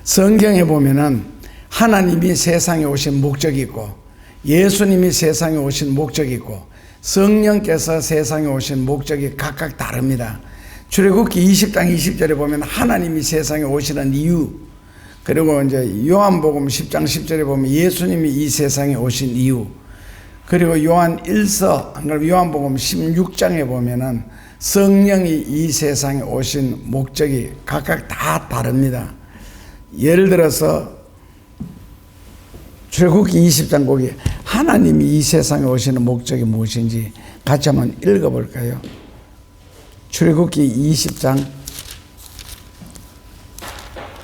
성경에 보면은 하나님이 세상에 오신 목적이 있고 예수님이 세상에 오신 목적이 있고 성령께서 세상에 오신 목적이 각각 다릅니다. 출애굽기 20장 20절에 보면 하나님이 세상에 오시는 이유, 그리고 이제 요한복음 10장 10절에 보면 예수님이 이 세상에 오신 이유, 그리고 요한 1서, 요한복음 16장에 보면은 성령이 이 세상에 오신 목적이 각각 다 다릅니다. 예를 들어서 출애굽기 20장 거기 하나님이 이 세상에 오시는 목적이 무엇인지 같이 한번 읽어볼까요? 출애굽기 20장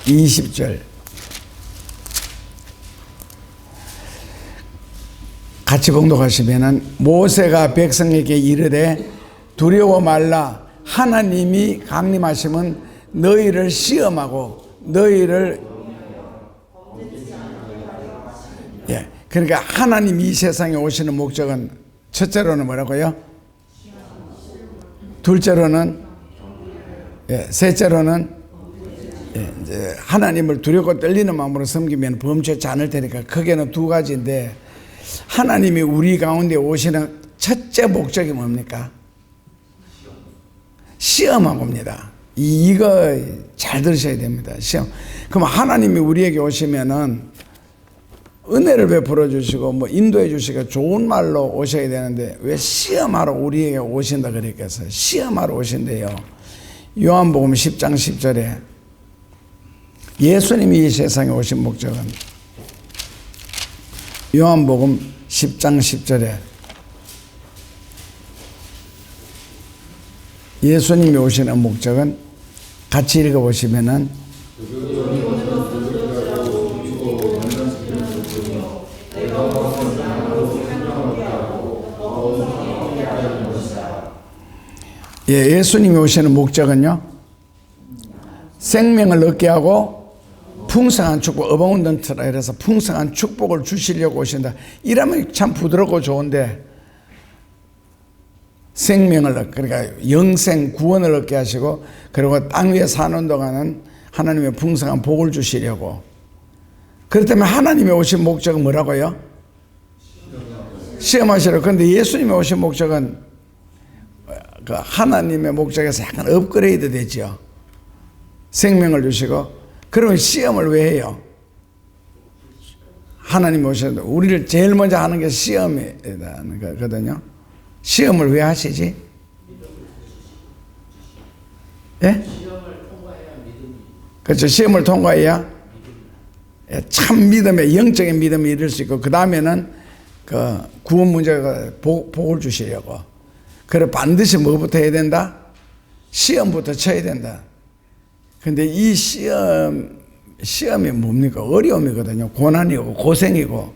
20절 같이 봉독하시면은 모세가 백성에게 이르되 두려워 말라 하나님이 강림하시면 너희를 시험하고 너희를 그러니까 하나님이 이 세상에 오시는 목적은 첫째로는 뭐라고요? 둘째로는 셋째로는 이제 하나님을 두렵고 떨리는 마음으로 섬기면 범죄치 않을 테니까 크게는 두 가지인데 하나님이 우리 가운데 오시는 첫째 목적이 뭡니까? 시험하고입니다. 이거 잘 들으셔야 됩니다. 시험. 그럼 하나님이 우리에게 오시면은 은혜를 베풀어 주시고 뭐 인도해 주시고 좋은 말로 오셔야 되는데 왜 시험하러 우리에게 오신다 그랬겠어요? 시험하러 오신대요. 요한복음 10장 10절에 예수님이 이 세상에 오신 목적은 요한복음 10장 10절에 예수님이 오시는 목적은 같이 읽어보시면은 예수님이 오시는 목적은요 생명을 얻게 하고 풍성한 축복, 어바운던트라 이래서 풍성한 축복을 주시려고 오신다. 이러면 참 부드럽고 좋은데 생명을 그러니까 영생 구원을 얻게 하시고 그리고 땅 위에 사는 동안은 하나님의 풍성한 복을 주시려고. 그렇다면 하나님이 오신 목적은 뭐라고요? 시험하시려고. 그런데 예수님이 오신 목적은 그 하나님의 목적에서 약간 업그레이드 되죠. 생명을 주시고. 그러면 시험을 왜 해요? 하나님이 오셨는데 우리를 제일 먼저 하는 게 시험이라는 거거든요. 시험을 왜 하시지? 예? 그렇죠. 시험을 통과해야 참 믿음에 영적인 믿음이 이룰 수 있고 그 다음에는 그 구원 문제가 복을 주시려고. 그래 반드시 뭐부터 해야 된다? 시험부터 쳐야 된다. 근데 이 시험이 뭡니까? 어려움이거든요. 고난이고 고생이고.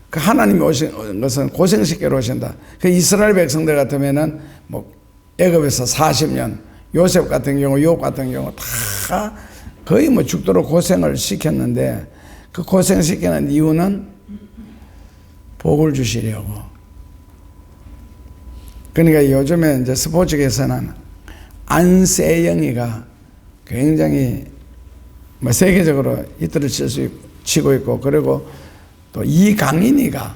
그 하나님이 오신 것은 고생시키러 오신다. 그 이스라엘 백성들 같으면은 뭐 애굽에서 40년, 요셉 같은 경우, 욥 같은 경우 다 거의 뭐 죽도록 고생을 시켰는데 그 고생시키는 이유는 복을 주시려고. 그러니까 요즘에 이제 스포츠계에서는 안세영이가 굉장히 뭐 세계적으로 히트를 치고 있고 그리고 또 이강인이가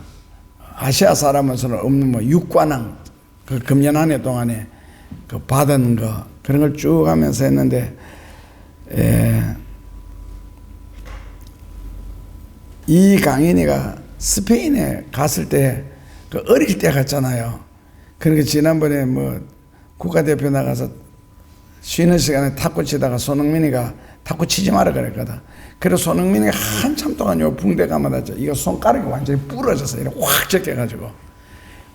아시아 사람으로서는 없는 뭐 육관왕 그 금년 한 해 동안에 그 받은 거 그런 걸 쭉 하면서 했는데 이강인이가 스페인에 갔을 때 그 어릴 때 갔잖아요. 그러니까 지난번에 뭐 국가대표 나가서 쉬는 시간에 탁구 치다가 손흥민이가 탁구 치지 마라 그랬거든. 그래서 손흥민이 한참 동안 요 붕대 감아놨죠. 이거 손가락이 완전히 부러져서 이렇게 확 적혀가지고.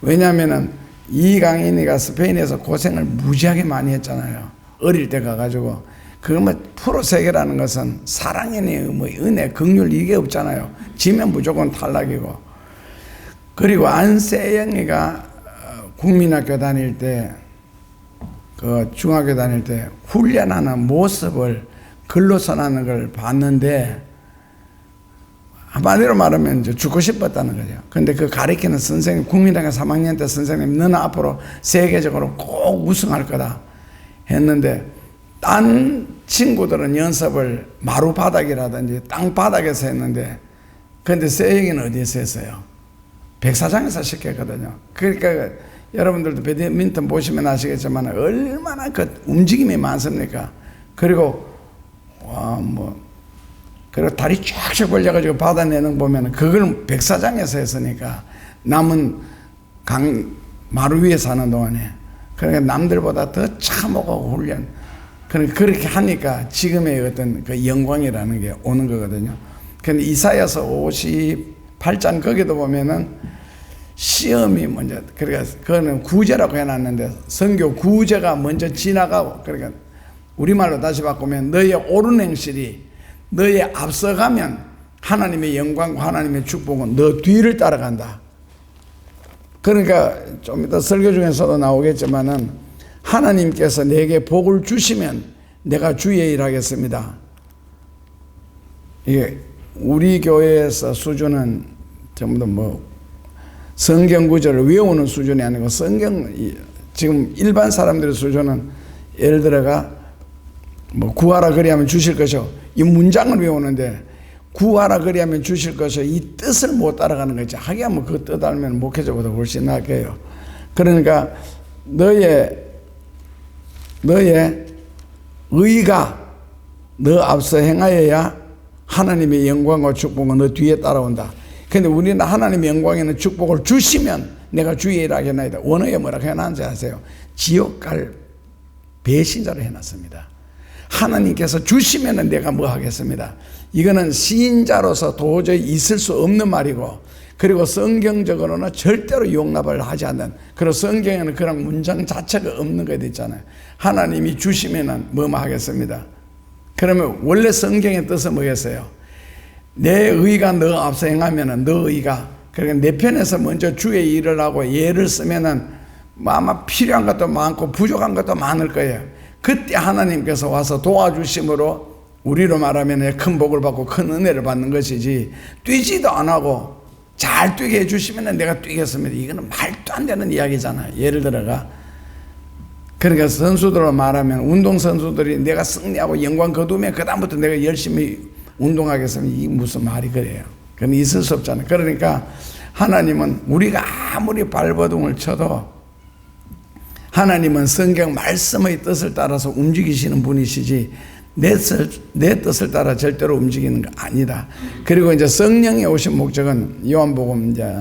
왜냐면은 이강인이가 스페인에서 고생을 무지하게 많이 했잖아요. 어릴 때 가가지고. 그거 뭐 프로 세계라는 것은 사랑이니 뭐 은혜, 긍휼 이게 없잖아요. 지면 무조건 탈락이고. 그리고 안세영이가 국민학교 다닐 때, 그 중학교 다닐 때 훈련하는 모습을 글로 써놨는 걸 봤는데 한마디로 말하면 이제 죽고 싶었다는 거죠. 근데 그 가르치는 선생님, 국민학교 3학년 때 선생님, 너는 앞으로 세계적으로 꼭 우승할 거다 했는데 딴 친구들은 연습을 마루바닥이라든지 땅바닥에서 했는데, 근데 세영이는 어디에서 했어요? 백사장에서 시켰거든요. 그러니까 여러분들도 배드민턴 보시면 아시겠지만 얼마나 그 움직임이 많습니까? 그리고 그리고 다리 쫙쫙 벌려가지고 받아내는 보면 그걸 백사장에서 했으니까, 남은 마루 위에 사는 동안에, 그러니까 남들보다 더 참하고 훈련, 그러니까 그렇게 하니까 지금의 어떤 그 영광이라는 게 오는 거거든요. 근데 이사야서 58장 거기도 보면은 시험이 먼저, 그러니까 그거는 구제라고 해놨는데 성교 구제가 먼저 지나가고, 그러니까 우리말로 다시 바꾸면 너의 옳은 행실이 너의 앞서가면 하나님의 영광과 하나님의 축복은 너 뒤를 따라간다. 그러니까 좀 이따 설교 중에서도 나오겠지만은 하나님께서 내게 복을 주시면 내가 주의 일하겠습니다. 이게 우리 교회에서 수준은 전부 다 성경 구절을 외우는 수준이 아니고, 지금 일반 사람들의 수준은 예를 들어가 구하라 그리하면 주실 것이요, 이 문장을 외우는데 구하라 그리하면 주실 것이요, 이 뜻을 못 따라가는 거지. 하기야 그 뜻 알면 목회자보다 훨씬 낫게요. 그러니까 너의 의가 너 앞서 행하여야 하나님의 영광과 축복은 너 뒤에 따라온다. 근데 우리는 하나님의 영광에는 축복을 주시면 내가 주의 일하게 하나이다. 원어에 뭐라고 해놨는지 아세요? 지옥 갈 배신자로 해놨습니다. 하나님께서 주시면 내가 뭐 하겠습니다. 이거는 시인자로서 도저히 있을 수 없는 말이고, 그리고 성경적으로는 절대로 용납을 하지 않는, 그리고 성경에는 그런 문장 자체가 없는 거 있잖아요. 하나님이 주시면은 뭐 하겠습니다. 그러면 원래 성경의 뜻은 뭐겠어요? 내 의가 너 앞서 행하면은 너 의가, 그러니까 내 편에서 먼저 주의 일을 하고 예를 쓰면은 아마 필요한 것도 많고 부족한 것도 많을 거예요. 그때 하나님께서 와서 도와주심으로 우리로 말하면 큰 복을 받고 큰 은혜를 받는 것이지, 뛰지도 안 하고 잘 뛰게 해주시면 내가 뛰겠습니다. 이거는 말도 안 되는 이야기잖아요. 예를 들어가, 그러니까 선수들로 말하면 운동선수들이 내가 승리하고 영광 거두면 그 다음부터 내가 열심히 운동하겠습니다. 이게 무슨 말이 그래요? 그건 있을 수 없잖아요. 그러니까 하나님은 우리가 아무리 발버둥을 쳐도 하나님은 성경 말씀의 뜻을 따라서 움직이시는 분이시지 내 뜻을 따라 절대로 움직이는 거 아니다. 그리고 이제 성령이 오신 목적은 요한복음 이제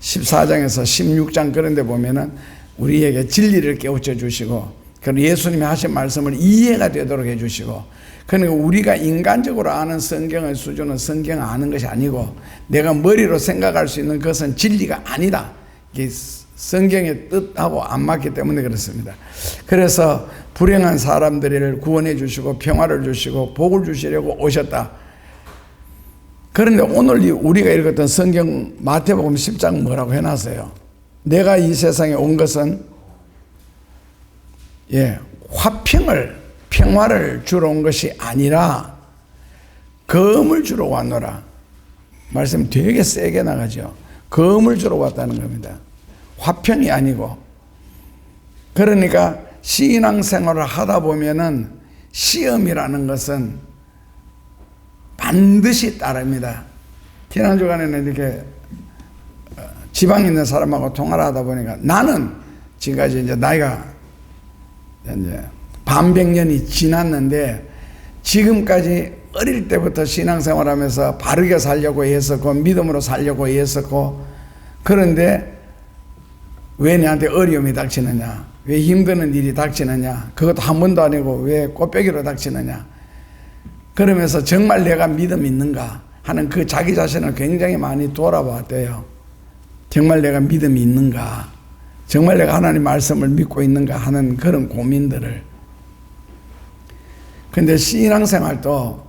14장에서 16장 그런 데 보면은 우리에게 진리를 깨우쳐 주시고, 그리고 예수님이 하신 말씀을 이해가 되도록 해 주시고, 그러니까 우리가 인간적으로 아는 성경의 수준은 성경 아는 것이 아니고, 내가 머리로 생각할 수 있는 것은 진리가 아니다. 이게 성경의 뜻하고 안 맞기 때문에 그렇습니다. 그래서 불행한 사람들을 구원해 주시고 평화를 주시고 복을 주시려고 오셨다. 그런데 오늘 우리가 읽었던 성경 마태복음 10장 뭐라고 해놨어요? 내가 이 세상에 온 것은 평화를 주러 온 것이 아니라 검을 주러 왔노라. 말씀 되게 세게 나가죠. 검을 주러 왔다는 겁니다. 화평이 아니고. 그러니까 신앙생활을 하다 보면은 시험이라는 것은 반드시 따릅니다. 지난 주간에는 이렇게 지방에 있는 사람하고 통화를 하다 보니까, 나는 지금까지 이제 나이가 이제 반백년이 지났는데 지금까지 어릴 때부터 신앙생활하면서 바르게 살려고 했었고 믿음으로 살려고 했었고, 그런데 왜 내한테 어려움이 닥치느냐, 왜 힘드는 일이 닥치느냐, 그것도 한 번도 아니고 왜 꽃배기로 닥치느냐, 그러면서 정말 내가 믿음이 있는가 하는 그 자기 자신을 굉장히 많이 돌아봤대요. 정말 내가 믿음이 있는가, 정말 내가 하나님 말씀을 믿고 있는가 하는 그런 고민들을. 근데 신앙생활도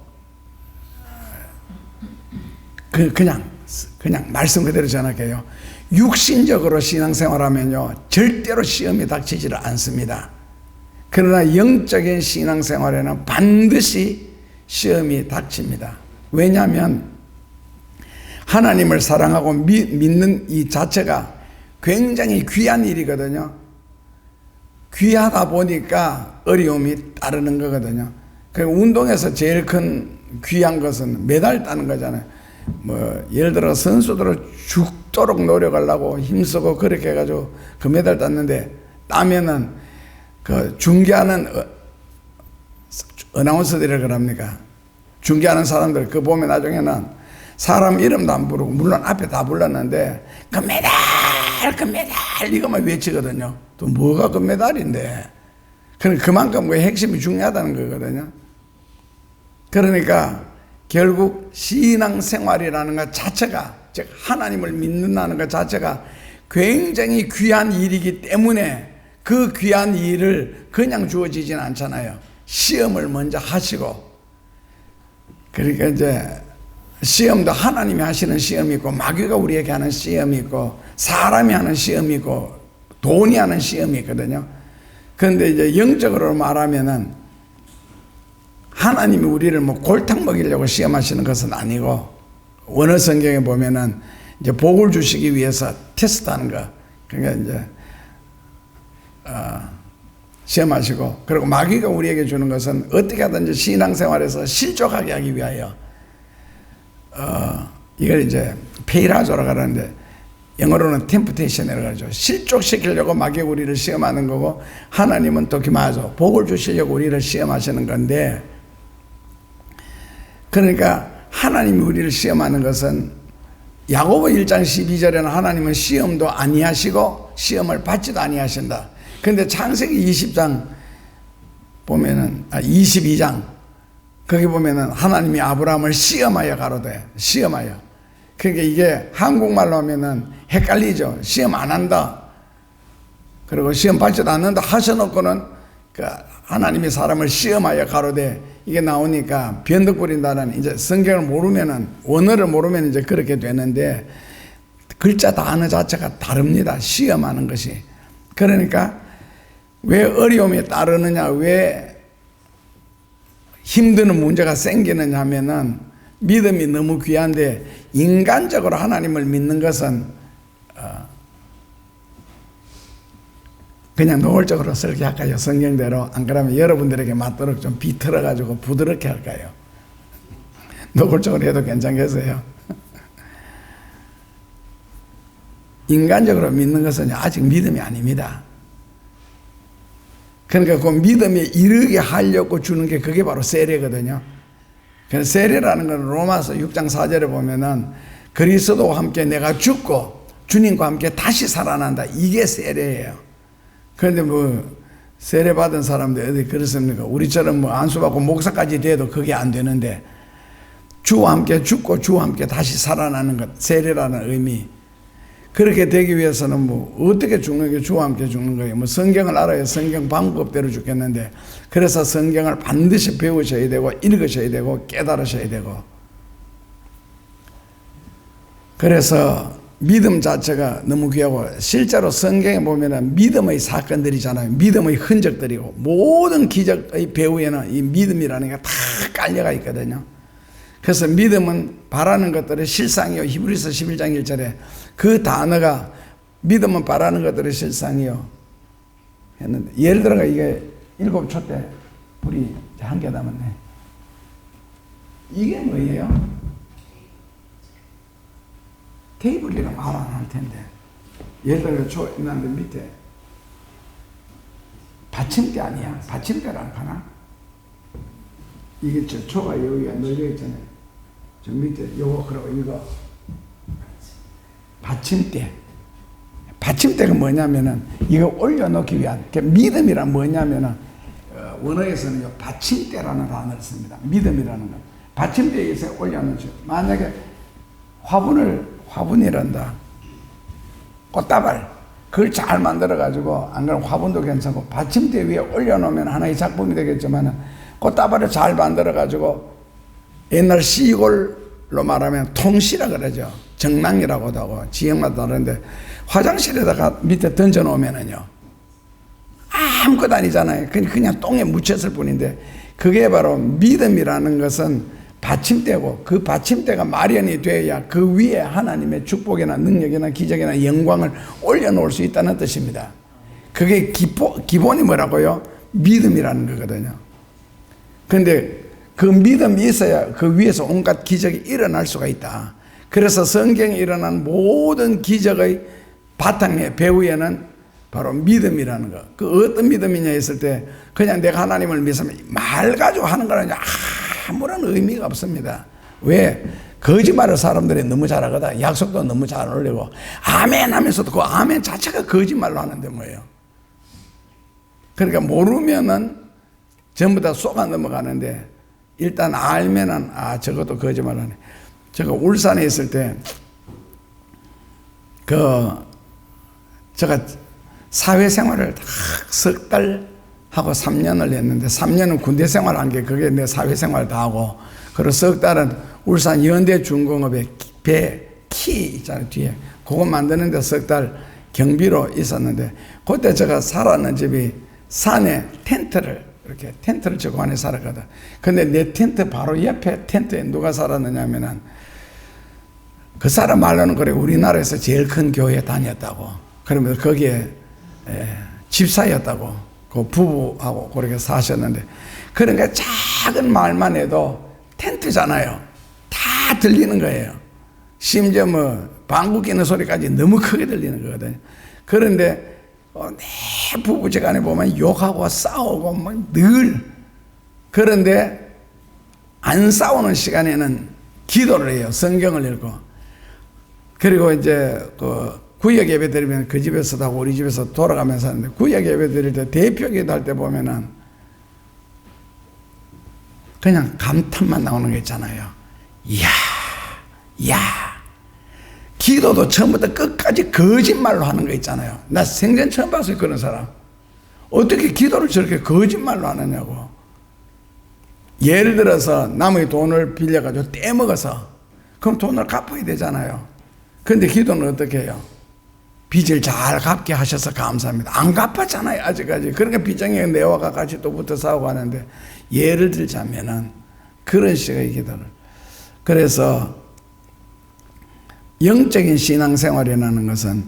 그냥 말씀 그대로 전할게요. 육신적으로 신앙생활하면요 절대로 시험이 닥치지를 않습니다. 그러나 영적인 신앙생활에는 반드시 시험이 닥칩니다. 왜냐하면 하나님을 사랑하고 믿는 이 자체가 굉장히 귀한 일이거든요. 귀하다 보니까 어려움이 따르는 거거든요. 그 운동에서 제일 큰 귀한 것은 메달 따는 거잖아요. 뭐 예를 들어 선수들을 죽도록 노력하려고 힘쓰고 그렇게 해가지고 그 메달 땄는데 따면은 그 중계하는 어나운서들이 그럽니까? 중계하는 사람들 그 보면 나중에는 사람 이름도 안 부르고 물론 앞에 다 불렀는데 금메달 이것만 외치거든요. 또 뭐가 금메달인데? 그만큼 그 핵심이 중요하다는 거거든요. 그러니까 결국 신앙생활이라는 것 자체가, 즉 하나님을 믿는다는 것 자체가 굉장히 귀한 일이기 때문에 그 귀한 일을 그냥 주어지진 않잖아요. 시험을 먼저 하시고, 그러니까 이제 시험도 하나님이 하시는 시험이 있고 마귀가 우리에게 하는 시험이 있고 사람이 하는 시험이 있고 돈이 하는 시험이 있거든요. 그런데 이제 영적으로 말하면은 하나님이 우리를 뭐 골탕 먹이려고 시험하시는 것은 아니고, 원어 성경에 보면은 이제 복을 주시기 위해서 테스트하는 거. 그러니까 이제 시험하시고, 그리고 마귀가 우리에게 주는 것은 어떻게 하든지 신앙생활에서 실족하게 하기 위하여 이걸 이제 페이라조라고 하는데 영어로는 템프테이션이라고 하죠. 실족시키려고 마귀가 우리를 시험하는 거고, 하나님은 또 기마죠. 복을 주시려고 우리를 시험하시는 건데, 그러니까 하나님이 우리를 시험하는 것은 야고보 1장 12절에는 하나님은 시험도 아니하시고 시험을 받지도 아니하신다. 그런데 창세기 20장 보면은 22장 거기 보면은 하나님이 아브라함을 시험하여 가로되, 시험하여. 그러니까 이게 한국말로 하면은 헷갈리죠. 시험 안 한다. 그리고 시험 받지도 않는다 하셔놓고는 그 하나님이 사람을 시험하여 가로되 이게 나오니까 변덕 부린다는, 이제 성경을 모르면은, 원어를 모르면 이제 그렇게 되는데 글자 단어 자체가 다릅니다. 시험하는 것이. 그러니까 왜 어려움이 따르느냐, 왜 힘드는 문제가 생기느냐 하면은 믿음이 너무 귀한데 인간적으로 하나님을 믿는 것은 그냥 노골적으로 설계할까요? 성경대로. 안 그러면 여러분들에게 맞도록 좀 비틀어가지고 부드럽게 할까요? 노골적으로 해도 괜찮겠어요? 인간적으로 믿는 것은 아직 믿음이 아닙니다. 그러니까 그 믿음에 이르게 하려고 주는 게 그게 바로 세례거든요. 그래서 세례라는 건 로마서 6장 4절에 보면은 그리스도와 함께 내가 죽고 주님과 함께 다시 살아난다. 이게 세례예요. 그런데 뭐 세례 받은 사람들 어디 그렇습니까? 우리처럼 뭐 안수받고 목사까지 돼도 그게 안 되는데, 주와 함께 죽고 주와 함께 다시 살아나는 것, 세례라는 의미. 그렇게 되기 위해서는 뭐 어떻게 죽는 게 주와 함께 죽는 거예요? 뭐 성경을 알아야 성경 방법대로 죽겠는데, 그래서 성경을 반드시 배우셔야 되고 읽으셔야 되고 깨달으셔야 되고. 그래서 믿음 자체가 너무 귀하고, 실제로 성경에 보면은 믿음의 사건들이잖아요. 믿음의 흔적들이고, 모든 기적의 배후에는 이 믿음이라는 게 다 깔려가 있거든요. 그래서 믿음은 바라는 것들의 실상이요. 히브리서 11장 1절에 그 단어가 믿음은 바라는 것들의 실상이요 했는데, 예를 들어가 이게 7초 때 불이 한 개 남았네. 이게 뭐예요? 테이블이라 말 안 할 텐데, 예를 들어 초 있는데 밑에 받침대 아니야? 받침대라 하나? 이게 저 초가 여기가 널려 있잖아요. 저 밑에 요거, 그리고 이거 받침대. 받침대가 뭐냐면은 이거 올려놓기 위한, 믿음이란 뭐냐면은 원어에서는 요 받침대라는 단어를 씁니다. 믿음이라는 건 받침대에 올려놓죠. 만약에 화분이란다. 꽃다발. 그걸 잘 만들어가지고, 안 그러면 화분도 괜찮고, 받침대 위에 올려놓으면 하나의 작품이 되겠지만, 꽃다발을 잘 만들어가지고, 옛날 시골로 말하면 통시라 그러죠. 정랑이라고도 하고, 지역마다 다른데, 화장실에다가 밑에 던져놓으면은요, 아무것도 아니잖아요. 그냥 똥에 묻혔을 뿐인데, 그게 바로 믿음이라는 것은 받침대고, 그 받침대가 마련이 되어야 그 위에 하나님의 축복이나 능력이나 기적이나 영광을 올려놓을 수 있다는 뜻입니다. 그게 기본이 뭐라고요? 믿음이라는 거거든요. 근데 그 믿음이 있어야 그 위에서 온갖 기적이 일어날 수가 있다. 그래서 성경에 일어난 모든 기적의 바탕에 배후에는 바로 믿음이라는 거. 그 어떤 믿음이냐 했을 때 그냥 내가 하나님을 믿으면 말 가지고 하는 거는 아무런 의미가 없습니다. 왜? 거짓말을 사람들이 너무 잘하거든. 약속도 너무 잘 올리고 아멘 하면서도 그 아멘 자체가 거짓말로 하는데 뭐예요. 그러니까 모르면은 전부 다 속아 넘어가는데 일단 알면은 저것도 거짓말하네. 제가 울산에 있을 때 제가 사회생활을 석 달 하고 3년을 했는데 3년은 군대 생활한 게 그게 내 사회생활 다 하고 그리고 석 달은 울산 연대중공업에 키 있잖아요 뒤에 그거 만드는데 석 달 경비로 있었는데 그때 제가 살았는 집이 산에 이렇게 텐트를 치고 안에 살았거든. 근데 내 텐트 바로 옆에 텐트에 누가 살았느냐 하면은 그 사람 말로는 그래 우리나라에서 제일 큰 교회에 다녔다고. 그러면서 거기에 집사였다고. 그 부부하고 그렇게 사셨는데 그러니까 작은 말만 해도 텐트잖아요. 다 들리는 거예요. 심지어 뭐 방구 끼는 소리까지 너무 크게 들리는 거거든요. 그런데 내 부부지간에 보면 욕하고 싸우고 뭐 늘 그런데 안 싸우는 시간에는 기도를 해요. 성경을 읽고. 그리고 이제 그 구역 예배 드리면 그 집에서도 하고 우리 집에서 돌아가면서 하는데 구역 예배 드릴 때 대표 기도할 때 보면은 그냥 감탄만 나오는 게 있잖아요. 이야 기도도 처음부터 끝까지 거짓말로 하는 거 있잖아요. 나 생전 처음 봤어요. 그런 사람. 어떻게 기도를 저렇게 거짓말로 하느냐고. 예를 들어서 남의 돈을 빌려가지고 떼먹어서 그럼 돈을 갚아야 되잖아요. 근데 기도는 어떻게 해요? 빚을 잘 갚게 하셔서 감사합니다. 안 갚았잖아요. 아직까지. 그러니까 빚쟁이 내와 같이 또 붙어 싸우고 하는데 예를 들자면은 그런 식의 기도를. 그래서 영적인 신앙생활이라는 것은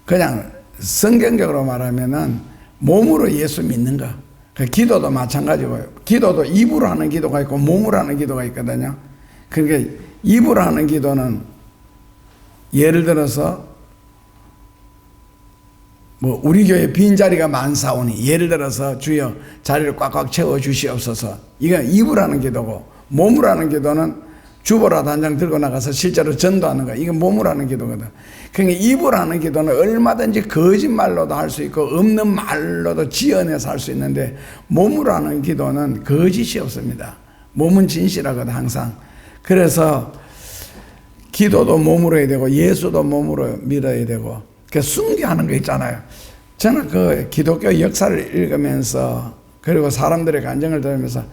그냥 성경적으로 말하면은 몸으로 예수 믿는 거. 그 기도도 마찬가지고요. 기도도 입으로 하는 기도가 있고 몸으로 하는 기도가 있거든요. 그러니까 입으로 하는 기도는 예를 들어서 뭐 우리 교회 빈자리가 많사오니 예를 들어서 주여 자리를 꽉꽉 채워 주시옵소서. 이건 입으로 하는 기도고 몸으로 하는 기도는 주보라도 한 장 들고 나가서 실제로 전도하는 거야. 이건 몸으로 하는 기도거든. 그러니까 입으로 하는 기도는 얼마든지 거짓말로도 할 수 있고 없는 말로도 지어내서 할 수 있는데 몸으로 하는 기도는 거짓이 없습니다. 몸은 진실하거든 항상. 그래서 기도도 몸으로 해야 되고 예수도 몸으로 믿어야 되고 그 순교하는 거 있잖아요. 저는 그 기독교 역사를 읽으면서 그리고 사람들의 간증을 들으면서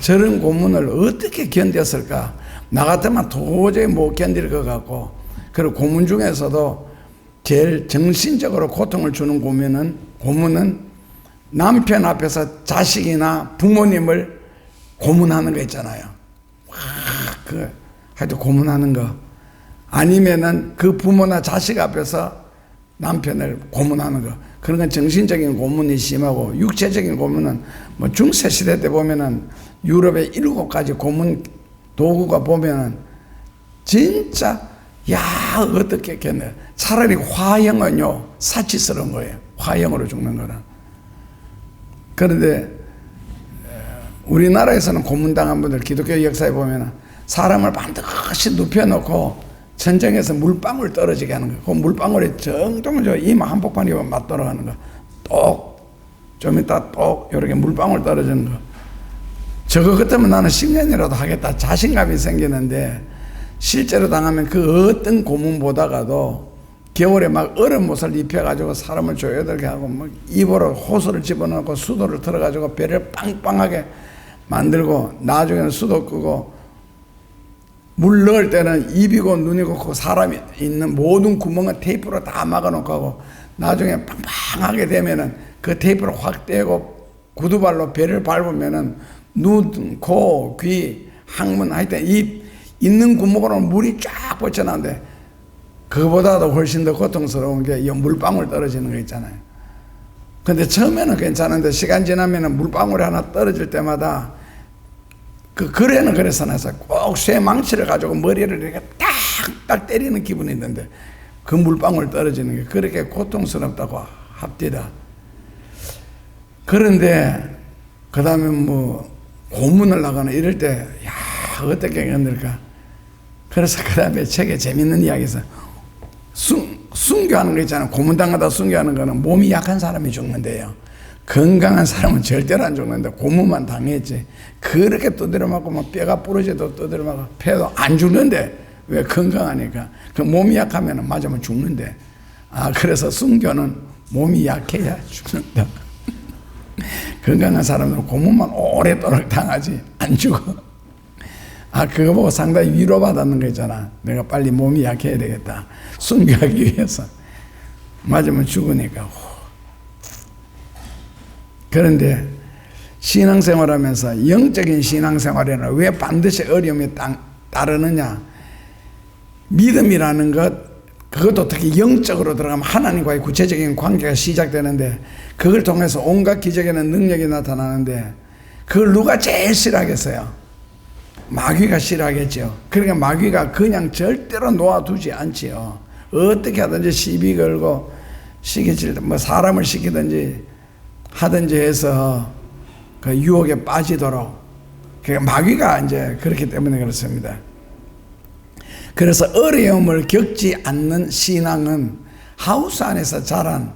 저런 고문을 어떻게 견뎠을까? 나 같으면 도저히 못 견딜 것 같고 그리고 고문 중에서도 제일 정신적으로 고통을 주는 고문은 남편 앞에서 자식이나 부모님을 고문하는 거 있잖아요. 하여튼 고문하는 거 아니면은 그 부모나 자식 앞에서 남편을 고문하는 거 그런 건 정신적인 고문이 심하고 육체적인 고문은 뭐 중세시대 때 보면은 유럽의 7가지 고문 도구가 보면은 진짜 어떻게 했겠네. 차라리 화형은요 사치스러운 거예요. 화형으로 죽는 거는. 그런데 우리나라에서는 고문당한 분들 기독교 역사에 보면은 사람을 반드시 눕혀놓고 전쟁에서 물방울 떨어지게 하는 거예요. 그 물방울이 정말 이마 한복판이면 맞돌아 가는 거. 좀 이따 이렇게 물방울 떨어지는 거. 저거 같으면 나는 10년이라도 하겠다. 자신감이 생기는데 실제로 당하면 그 어떤 고문보다가도 겨울에 막 얼음 옷을 입혀가지고 사람을 조여들게 하고 막 입으로 호수를 집어넣고 수도를 틀어가지고 배를 빵빵하게 만들고 나중에는 수도 끄고 물 넣을 때는 입이고 눈이고 그 사람이 있는 모든 구멍은 테이프로 다 막아놓고 하고 나중에 빵빵하게 되면은 그 테이프를 확 떼고 구두발로 배를 밟으면은 눈, 코, 귀, 항문 하여튼 입 있는 구멍으로 물이 쫙 뻗쳐나오는데 그거보다도 훨씬 더 고통스러운 게 이 물방울 떨어지는 거 있잖아요. 근데 처음에는 괜찮은데 시간 지나면은 물방울이 하나 떨어질 때마다 그 글에는 그래서 나서 꼭 쇠망치를 가지고 머리를 이렇게 딱딱 때리는 기분이 있는데 그 물방울 떨어지는 게 그렇게 고통스럽다고 합디다. 그런데 그 다음에 뭐 고문을 나가나 이럴 때 야 어떻게 견딜까. 그래서 그 다음에 책에 재밌는 이야기에서 순교하는 거 있잖아요. 고문당하다 순교하는 거는 몸이 약한 사람이 죽는데요. 건강한 사람은 절대로 안 죽는데 고문만 당했지. 그렇게 두드려 맞고 막 뼈가 부러져도 두드려 맞고 폐도 안 죽는데 왜 건강하니까. 그 몸이 약하면 맞으면 죽는데. 아 그래서 순교는 몸이 약해야 죽는다. 건강한 사람은 고문만 오래도록 당하지 안 죽어. 아 그거 보고 상당히 위로받았는 거 있잖아. 내가 빨리 몸이 약해야 되겠다. 순교하기 위해서. 맞으면 죽으니까. 그런데 신앙생활하면서 영적인 신앙생활에는 왜 반드시 어려움이 따르느냐. 믿음이라는 것 그것도 특히 영적으로 들어가면 하나님과의 구체적인 관계가 시작되는데 그걸 통해서 온갖 기적이나 능력이 나타나는데 그걸 누가 제일 싫어하겠어요? 마귀가 싫어하겠죠. 그러니까 마귀가 그냥 절대로 놓아두지 않지요. 어떻게 하든지 시비 걸고 시기질 뭐 사람을 시키든지 하든지 해서 그 유혹에 빠지도록. 그러니까 마귀가 이제 그렇기 때문에 그렇습니다. 그래서 어려움을 겪지 않는 신앙은 하우스 안에서 자란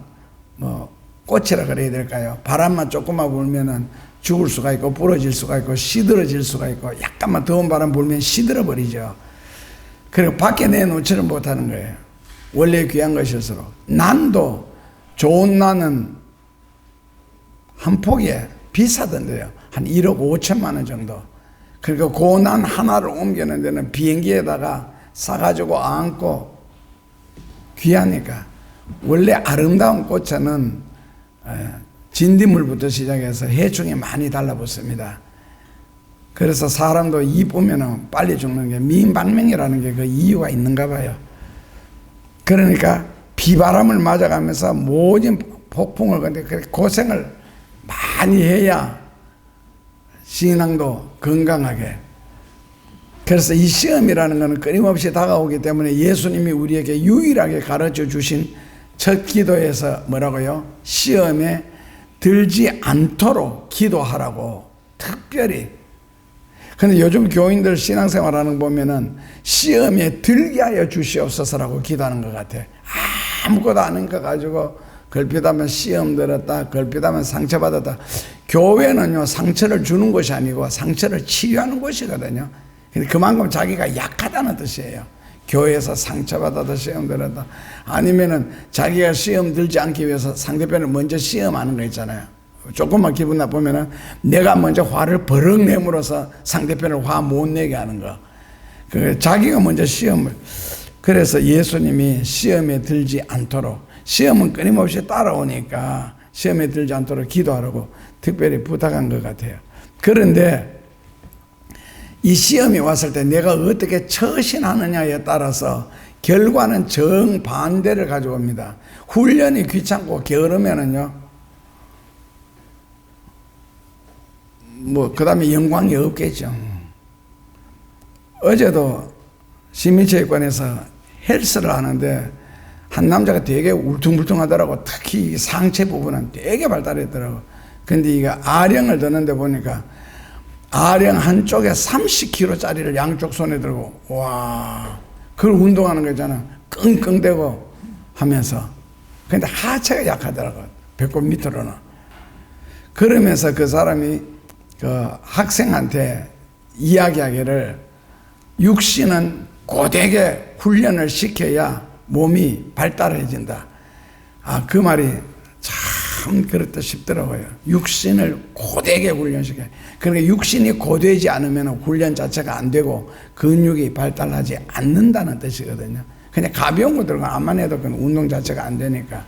뭐 꽃이라 그래야 될까요? 바람만 조금만 불면은 죽을 수가 있고 부러질 수가 있고 시들어질 수가 있고 약간만 더운 바람 불면 시들어 버리죠. 그리고 밖에 내놓지를 못하는 거예요. 원래 귀한 것일수록. 난도 좋은 난은 한 폭에 비싸던데요. 한 1억 5천만 원 정도. 그러니까 그 난 하나를 옮기는 데는 비행기에다가 싸가지고 안고 귀하니까. 원래 아름다운 꽃차는 진딧물부터 시작해서 해충이 많이 달라붙습니다. 그래서 사람도 이쁘면 빨리 죽는 게 미인방명이라는 게 그 이유가 있는가 봐요. 그러니까 비바람을 맞아가면서 모든 폭풍을 근데 고생을 많이 해야 신앙도 건강하게. 그래서 이 시험이라는 것은 끊임없이 다가오기 때문에 예수님이 우리에게 유일하게 가르쳐 주신 첫 기도에서 뭐라고요? 시험에 들지 않도록 기도하라고 특별히. 근데 요즘 교인들 신앙생활하는 거 보면은 시험에 들게 하여 주시옵소서라고 기도하는 것 같아. 아무것도 아닌 거 가지고 걸핏하면 시험 들었다, 걸핏하면 상처받았다. 교회는요 상처를 주는 것이 아니고 상처를 치유하는 곳이거든요. 근데 그만큼 자기가 약하다는 뜻이에요. 교회에서 상처받아도 시험 들었다. 아니면은 자기가 시험 들지 않기 위해서 상대편을 먼저 시험하는 거 있잖아요. 조금만 기분 나쁘면은 내가 먼저 화를 버럭 내므로써 상대편을 화 못 내게 하는 거. 그 자기가 먼저 시험을. 그래서 예수님이 시험에 들지 않도록, 시험은 끊임없이 따라오니까 시험에 들지 않도록 기도하라고 특별히 부탁한 것 같아요. 그런데 이 시험이 왔을 때 내가 어떻게 처신하느냐에 따라서 결과는 정반대를 가져옵니다. 훈련이 귀찮고 게으르면은요, 그 다음에 영광이 없겠죠. 어제도 시민체육관에서 헬스를 하는데 한 남자가 되게 울퉁불퉁하더라고. 특히 상체 부분은 되게 발달했더라고. 근데 이거 아령을 드는데 보니까 아령 한쪽에 30kg짜리를 양쪽 손에 들고, 와, 그걸 운동하는 거 있잖아. 끙끙대고 하면서. 근데 하체가 약하더라고. 배꼽 밑으로는. 그러면서 그 사람이 그 학생한테 이야기하기를 육신은 고되게 훈련을 시켜야 몸이 발달해진다. 아, 그 말이 참 그렇다 싶더라고요. 육신을 고되게 훈련시켜야. 그러니까 육신이 고되지 않으면 훈련 자체가 안 되고 근육이 발달하지 않는다는 뜻이거든요. 그냥 가벼운 거 들고 암만 해도 그 운동 자체가 안 되니까.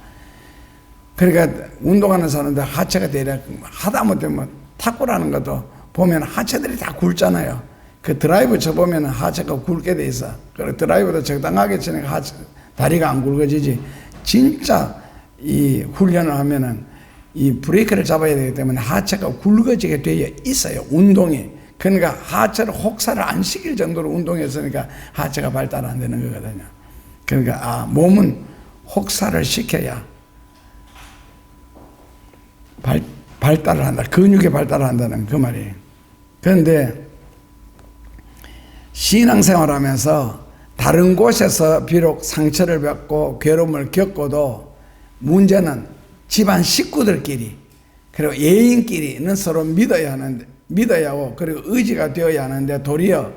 그러니까 운동하는 사람들 하체가 대략 하다못해 뭐 탁구라는 것도 보면 하체들이 다 굵잖아요. 그 드라이브 쳐보면 하체가 굵게 돼 있어. 그리고 드라이브도 적당하게 치니까 다리가 안 굵어지지. 진짜 이 훈련을 하면은 이 브레이크를 잡아야 되기 때문에 하체가 굵어지게 되어 있어요. 운동이. 그러니까 하체를 혹사를 안 시킬 정도로 운동했으니까 하체가 발달 안 되는 거거든요. 그러니까 몸은 혹사를 시켜야 발달을 한다. 근육이 발달을 한다는 그 말이에요. 그런데 신앙생활 하면서 다른 곳에서 비록 상처를 받고 괴로움을 겪어도 문제는 집안 식구들끼리 그리고 예인끼리는 서로 믿어야 하고 그리고 의지가 되어야 하는데 도리어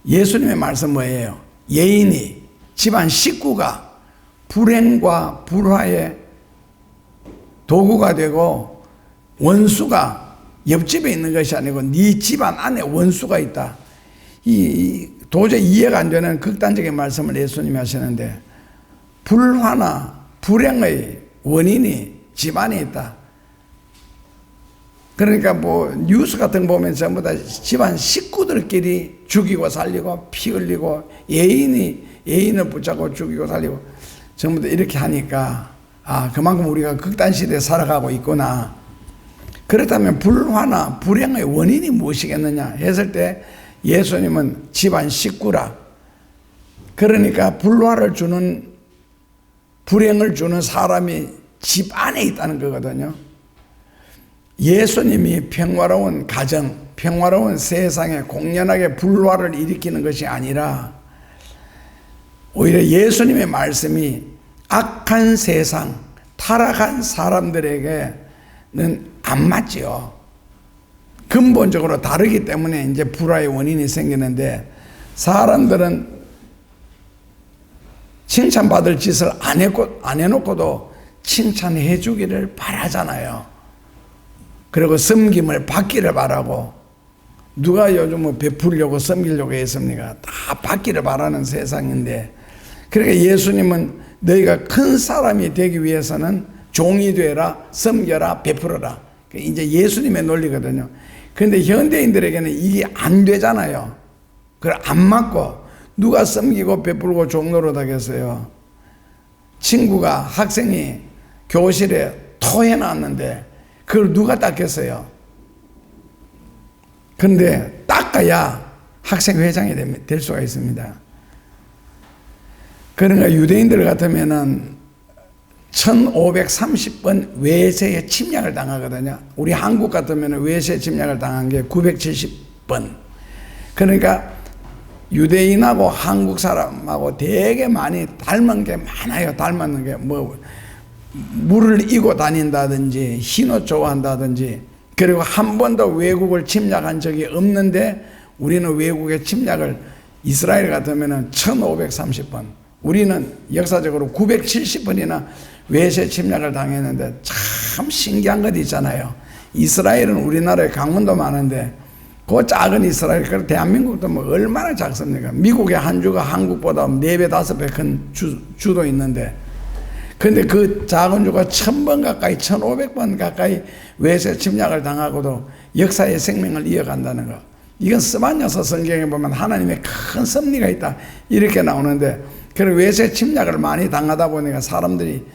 예수님의 말씀 뭐예요? 예인이 집안 식구가 불행과 불화의 도구가 되고 원수가 옆집에 있는 것이 아니고 네 집안 안에 원수가 있다. 도저히 이해가 안 되는 극단적인 말씀을 예수님이 하시는데 불화나 불행의 원인이 집안에 있다. 그러니까 뭐 뉴스 같은 거 보면 전부 다 집안 식구들끼리 죽이고 살리고 피 흘리고 예인을 붙잡고 죽이고 살리고 전부 다 이렇게 하니까 그만큼 우리가 극단 시대에 살아가고 있구나. 그렇다면 불화나 불행의 원인이 무엇이겠느냐 했을 때 예수님은 집안 식구라. 그러니까 불화를 주는 불행을 주는 사람이 집 안에 있다는 거거든요. 예수님이 평화로운 가정, 평화로운 세상에 공연하게 불화를 일으키는 것이 아니라 오히려 예수님의 말씀이 악한 세상, 타락한 사람들에게는 안 맞지요. 근본적으로 다르기 때문에 이제 불화의 원인이 생기는데 사람들은 칭찬받을 짓을 안 해놓고도 칭찬해 주기를 바라잖아요. 그리고 섬김을 받기를 바라고 누가 요즘 뭐 베풀려고 섬기려고 했습니까? 다 받기를 바라는 세상인데 그러니까 예수님은 너희가 큰 사람이 되기 위해서는 종이 되라, 섬겨라, 베풀어라. 이제 예수님의 논리거든요. 그런데 현대인들에게는 이게 안 되잖아요. 그걸 안 맞고 누가 섬기고 베풀고 종노릇 하겠어요. 친구가 학생이 교실에 토해 놨는데 그걸 누가 닦겠어요? 그런데 닦아야 학생회장이 될 수가 있습니다. 그러니까 유대인들 같으면은 1530번 외세의 침략을 당하거든요. 우리 한국 같으면 외세 침략을 당한 게 970번. 그러니까 유대인하고 한국 사람하고 되게 많이 닮은 게 많아요. 닮은 게 뭐 물을 이고 다닌다든지 흰옷 좋아한다든지 그리고 한 번도 외국을 침략한 적이 없는데 우리는 외국의 침략을 이스라엘 같으면 1530번 우리는 역사적으로 970번이나 외세 침략을 당했는데 참 신기한 것 있잖아요. 이스라엘은 우리나라에 강원도 많은데 그 작은 이스라엘, 그 대한민국도 뭐 얼마나 작습니까? 미국의 한 주가 한국보다 4배, 5배 큰 주도 있는데 근데 그 작은 주가 1000번 가까이, 1500번 가까이 외세 침략을 당하고도 역사의 생명을 이어간다는 거. 이건 스바냐서 성경에 보면 하나님의 큰 섭리가 있다. 이렇게 나오는데, 그리고 외세 침략을 많이 당하다 보니까 사람들이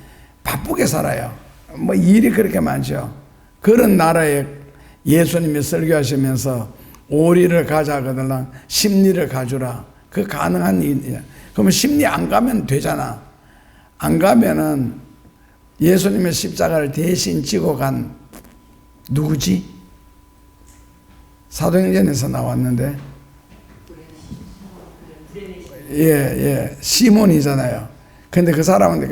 바쁘게 살아요. 뭐 일이 그렇게 많죠. 그런 나라에 예수님이 설교하시면서 오리를 가자 그들랑 심리를 가주라. 그 가능한 일이야. 그러면 심리 안 가면 되잖아. 안 가면은 예수님의 십자가를 대신 지고 간 누구지? 사도행전에서 나왔는데 시몬이잖아요. 근데 그 사람은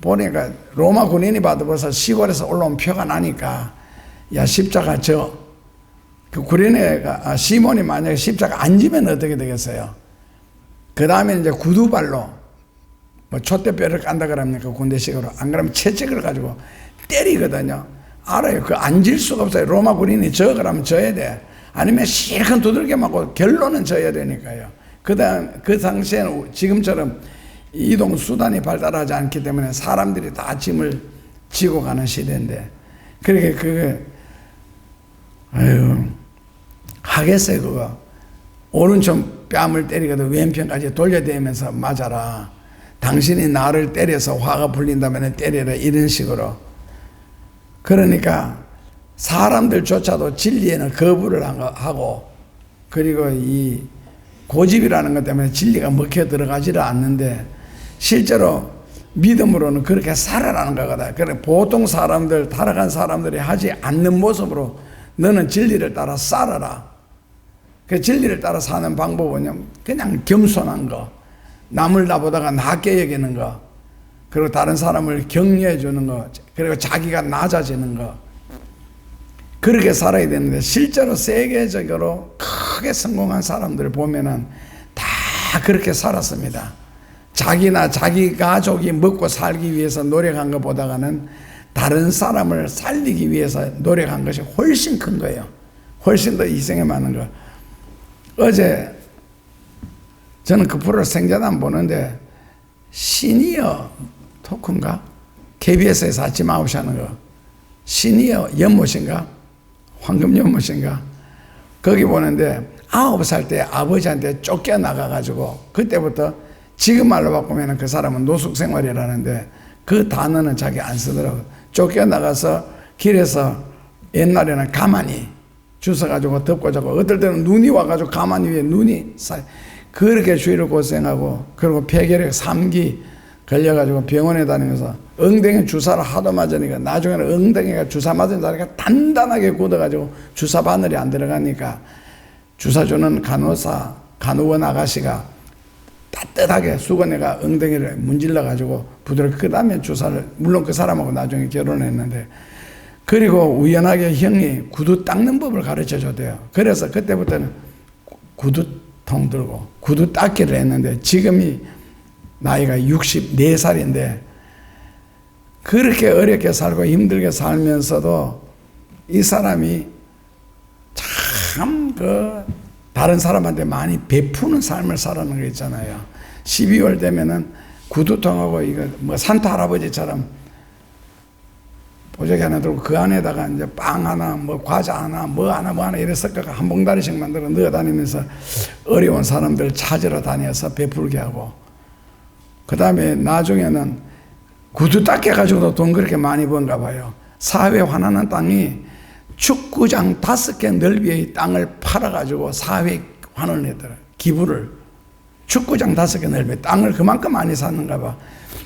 보니까 로마 군인이 봐도 벌써 시골에서 올라온 표가 나니까 야 십자가 그 구레네가 시몬이 만약에 십자가 안 지면 어떻게 되겠어요? 그 다음에 이제 구두발로 뭐 촛대뼈를 깐다 그럽니까? 군대식으로. 안 그러면 채찍을 가지고 때리거든요. 알아요. 그 안 질 수가 없어요. 로마 군인이 그러면 져야 돼. 아니면 실컷 두들겨 맞고 결론은 져야 되니까요. 그 당시에는 지금처럼 이동 수단이 발달하지 않기 때문에 사람들이 다 짐을 지고 가는 시대인데, 그렇게 하겠어요, 그거. 오른쪽 뺨을 때리거든 왼편까지 돌려대면서 맞아라. 당신이 나를 때려서 화가 풀린다면 때려라. 이런 식으로. 그러니까 사람들조차도 진리에는 거부를 하고, 그리고 이 고집이라는 것 때문에 진리가 먹혀 들어가지를 않는데, 실제로 믿음으로는 그렇게 살아라는 거거든. 그래, 보통 사람들, 타락한 사람들이 하지 않는 모습으로 너는 진리를 따라 살아라. 그 진리를 따라 사는 방법은 그냥 겸손한 거, 남을 나보다가 낮게 여기는 거, 그리고 다른 사람을 격려해 주는 거, 그리고 자기가 낮아지는 거, 그렇게 살아야 되는데, 실제로 세계적으로 크게 성공한 사람들을 보면은 다 그렇게 살았습니다. 자기나 자기 가족이 먹고 살기 위해서 노력한 것보다는 다른 사람을 살리기 위해서 노력한 것이 훨씬 큰 거예요. 훨씬 더 희생이 많은 거. 어제 저는 그 프로를 생전안 보는데, 시니어 토크인가? KBS에서 아침 9시 하는 거. 시니어 연못인가? 황금 연못인가? 거기 보는데 9살 때 아버지한테 쫓겨나가가지고, 그때부터 지금 말로 바꾸면 그 사람은 노숙생활이라는데, 그 단어는 자기 안 쓰더라고. 쫓겨나가서 길에서 옛날에는 가만히 주워가지고 덮고 자고, 어떨 때는 눈이 와가지고 가만히 위에 눈이 그렇게 주위를 고생하고, 그리고 폐결핵 3기 걸려가지고 병원에 다니면서 엉덩이 주사를 하도 맞으니까, 나중에는 엉덩이가 주사 맞은 자리가 단단하게 굳어가지고 주사 바늘이 안 들어가니까 주사 주는 간호원 아가씨가 따뜻하게 수건에가 엉덩이를 문질러가지고 부드럽게, 그 다음에 주사를, 물론 그 사람하고 나중에 결혼했는데, 그리고 우연하게 형이 구두 닦는 법을 가르쳐 줬대요. 그래서 그때부터는 구두통 들고 구두 닦기를 했는데, 지금이 나이가 64살인데 그렇게 어렵게 살고 힘들게 살면서도 이 사람이 참 다른 사람한테 많이 베푸는 삶을 살아가는 거 있잖아요. 12월 되면은 구두통하고 이거 산타 할아버지처럼 보자기 하나 들고 그 안에다가 이제 빵 하나, 과자 하나, 뭐 하나 이래 섞어가 한 봉다리씩 만들어 넣어 다니면서 어려운 사람들 찾으러 다녀서 베풀게 하고, 그 다음에 나중에는 구두 닦여가지고도 돈 그렇게 많이 번가 봐요. 사회 환하는 땅이 축구장 5개 넓이의 땅을 팔아가지고 사회 환원을 했더라. 기부를. 축구장 5개 넓이 땅을 그만큼 많이 샀는가 봐.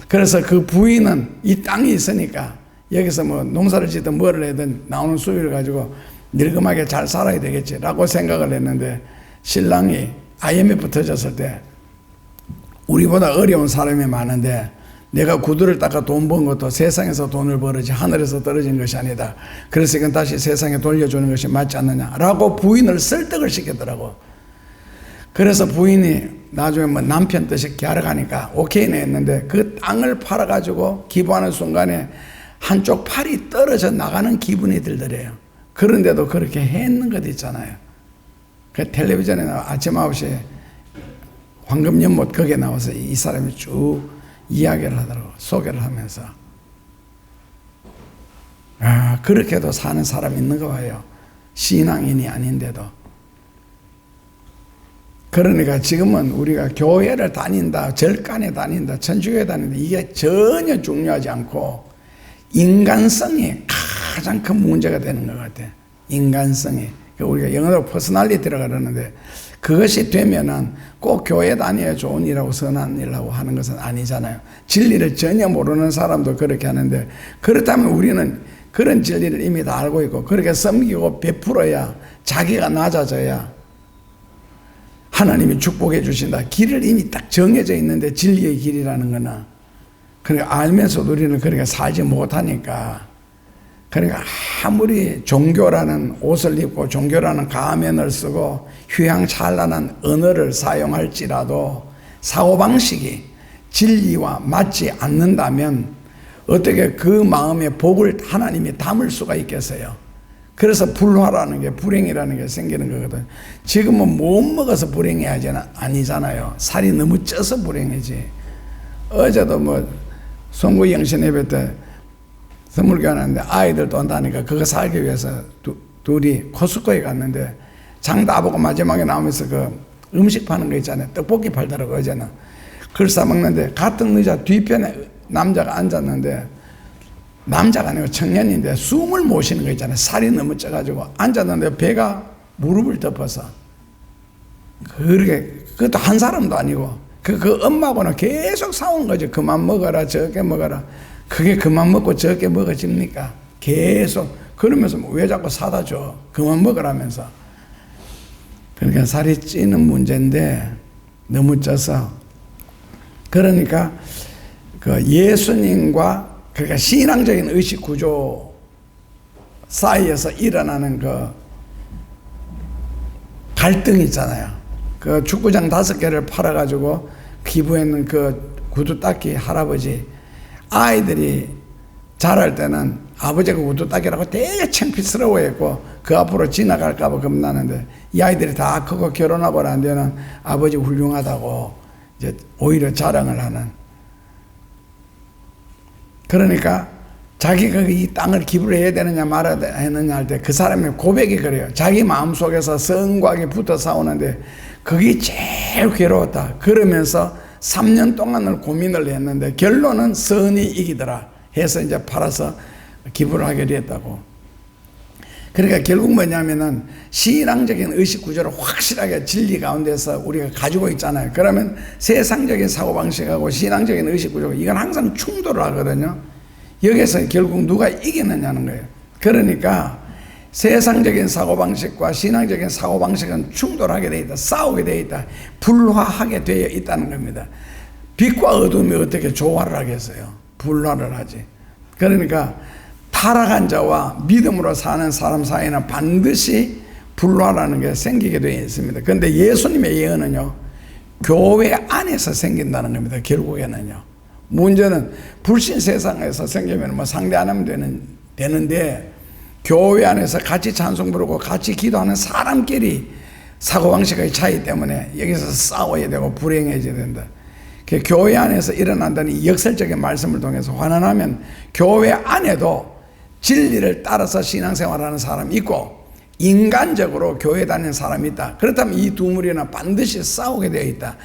그래서 그 부인은 이 땅이 있으니까 여기서 농사를 짓든 뭐를 하든 나오는 수입을 가지고 늙음하게 잘 살아야 되겠지라고 생각을 했는데, 신랑이 IMF 터졌을 때 우리보다 어려운 사람이 많은데, 내가 구두를 닦아 돈 번 것도 세상에서 돈을 벌어지 하늘에서 떨어진 것이 아니다. 그래서 이건 다시 세상에 돌려주는 것이 맞지 않느냐라고 부인을 설득을 시켰더라고. 그래서 부인이 나중에 남편 뜻이 갸륵하니까 오케이네 했는데, 그 땅을 팔아가지고 기부하는 순간에 한쪽 팔이 떨어져 나가는 기분이 들더래요. 그런데도 그렇게 했는 것 있잖아요. 그 텔레비전에 아침 9시에 황금연못 거기에 나와서 이 사람이 쭉 이야기를 하더라고. 소개를 하면서. 그렇게도 사는 사람이 있는 거 봐요. 신앙인이 아닌데도. 그러니까 지금은 우리가 교회를 다닌다, 절간에 다닌다, 천주교에 다닌다, 이게 전혀 중요하지 않고 인간성이 가장 큰 문제가 되는 것 같아. 인간성이. 우리가 영어로 퍼스널리티라고 그러는데, 그것이 되면은 꼭 교회 다녀야 좋은 일하고 선한 일하고 하는 것은 아니잖아요. 진리를 전혀 모르는 사람도 그렇게 하는데, 그렇다면 우리는 그런 진리를 이미 다 알고 있고, 그렇게 섬기고 베풀어야, 자기가 낮아져야 하나님이 축복해 주신다. 길을 이미 딱 정해져 있는데, 진리의 길이라는 거는, 그러니까 알면서도 우리는 그렇게 살지 못하니까, 그러니까 아무리 종교라는 옷을 입고 종교라는 가면을 쓰고 휘황찬란한 언어를 사용할지라도 사고방식이 진리와 맞지 않는다면 어떻게 그 마음에 복을 하나님이 담을 수가 있겠어요? 그래서 불화라는 게, 불행이라는 게 생기는 거거든. 지금은 못 먹어서 불행해야지 아니잖아요. 살이 너무 쪄서 불행이지. 어제도 송구 영신 예배 때 선물 교환하는데 아이들도 온다니까 그거 살기 위해서 둘이 코스코에 갔는데, 장 다 보고 마지막에 나오면서 그 음식 파는 거 있잖아요. 떡볶이 팔더라고. 어제는 그걸 사 먹는데, 같은 의자 뒤편에 남자가 앉았는데 남자가 아니고 청년인데 숨을 못 쉬는 거 있잖아요. 살이 너무 쪄가지고 앉았는데 배가 무릎을 덮어서 그렇게 그것도 한 사람도 아니고 그 엄마하고는 계속 싸우는 거죠. 그만 먹어라 적게 먹어라. 그게 그만 먹고 적게 먹어집니까? 계속 그러면서 왜 자꾸 사다 줘? 그만 먹으라면서. 그러니까 살이 찌는 문제인데 너무 쪄서 그러니까 그 예수님과 그러니까 신앙적인 의식 구조 사이에서 일어나는 그 갈등이 있잖아요. 그 축구장 5개를 팔아가지고 기부했는 그 구두 닦기 할아버지 아이들이 자랄 때는 아버지가 구두 닦이라고 되게 창피스러워했고 그 앞으로 지나갈까봐 겁나는데 이 아이들이 다 크고 결혼하고 난 뒤에는 아버지 훌륭하다고 이제 오히려 자랑을 하는. 그러니까 자기가 이 땅을 기부를 해야 되느냐 말아야 되느냐 할 때 그 사람의 고백이 그래요. 자기 마음속에서 성곽이 붙어 싸우는데 그게 제일 괴로웠다. 그러면서 3년 동안을 고민을 했는데 결론은 선이 이기더라 해서 이제 팔아서 기부를 하게 됐다고. 그러니까 결국 뭐냐면은 신앙적인 의식 구조를 확실하게 진리 가운데서 우리가 가지고 있잖아요. 그러면 세상적인 사고방식하고 신앙적인 의식 구조가 이건 항상 충돌을 하거든요. 여기서 결국 누가 이기느냐는 거예요. 그러니까 세상적인 사고방식과 신앙적인 사고방식은 충돌하게 되어 있다. 싸우게 되어 있다. 불화하게 되어 있다는 겁니다. 빛과 어둠이 어떻게 조화를 하겠어요? 불화를 하지. 그러니까 타락한 자와 믿음으로 사는 사람 사이에는 반드시 불화라는 게 생기게 되어 있습니다. 그런데 예수님의 예언은요, 교회 안에서 생긴다는 겁니다. 결국에는요. 문제는 불신 세상에서 생기면 뭐 상대 안 하면 되는데 교회 안에서 같이 찬송 부르고 같이 기도하는 사람끼리 사고방식의 차이 때문에 여기서 싸워야 되고 불행해져야 된다. 교회 안에서 일어난다는 이 역설적인 말씀을 통해서 환원하면 교회 안에도 진리를 따라서 신앙생활하는 사람이 있고 인간적으로 교회 다니는 사람이 있다. 그렇다면 이 두 무리는 반드시 싸우게 되어 있다.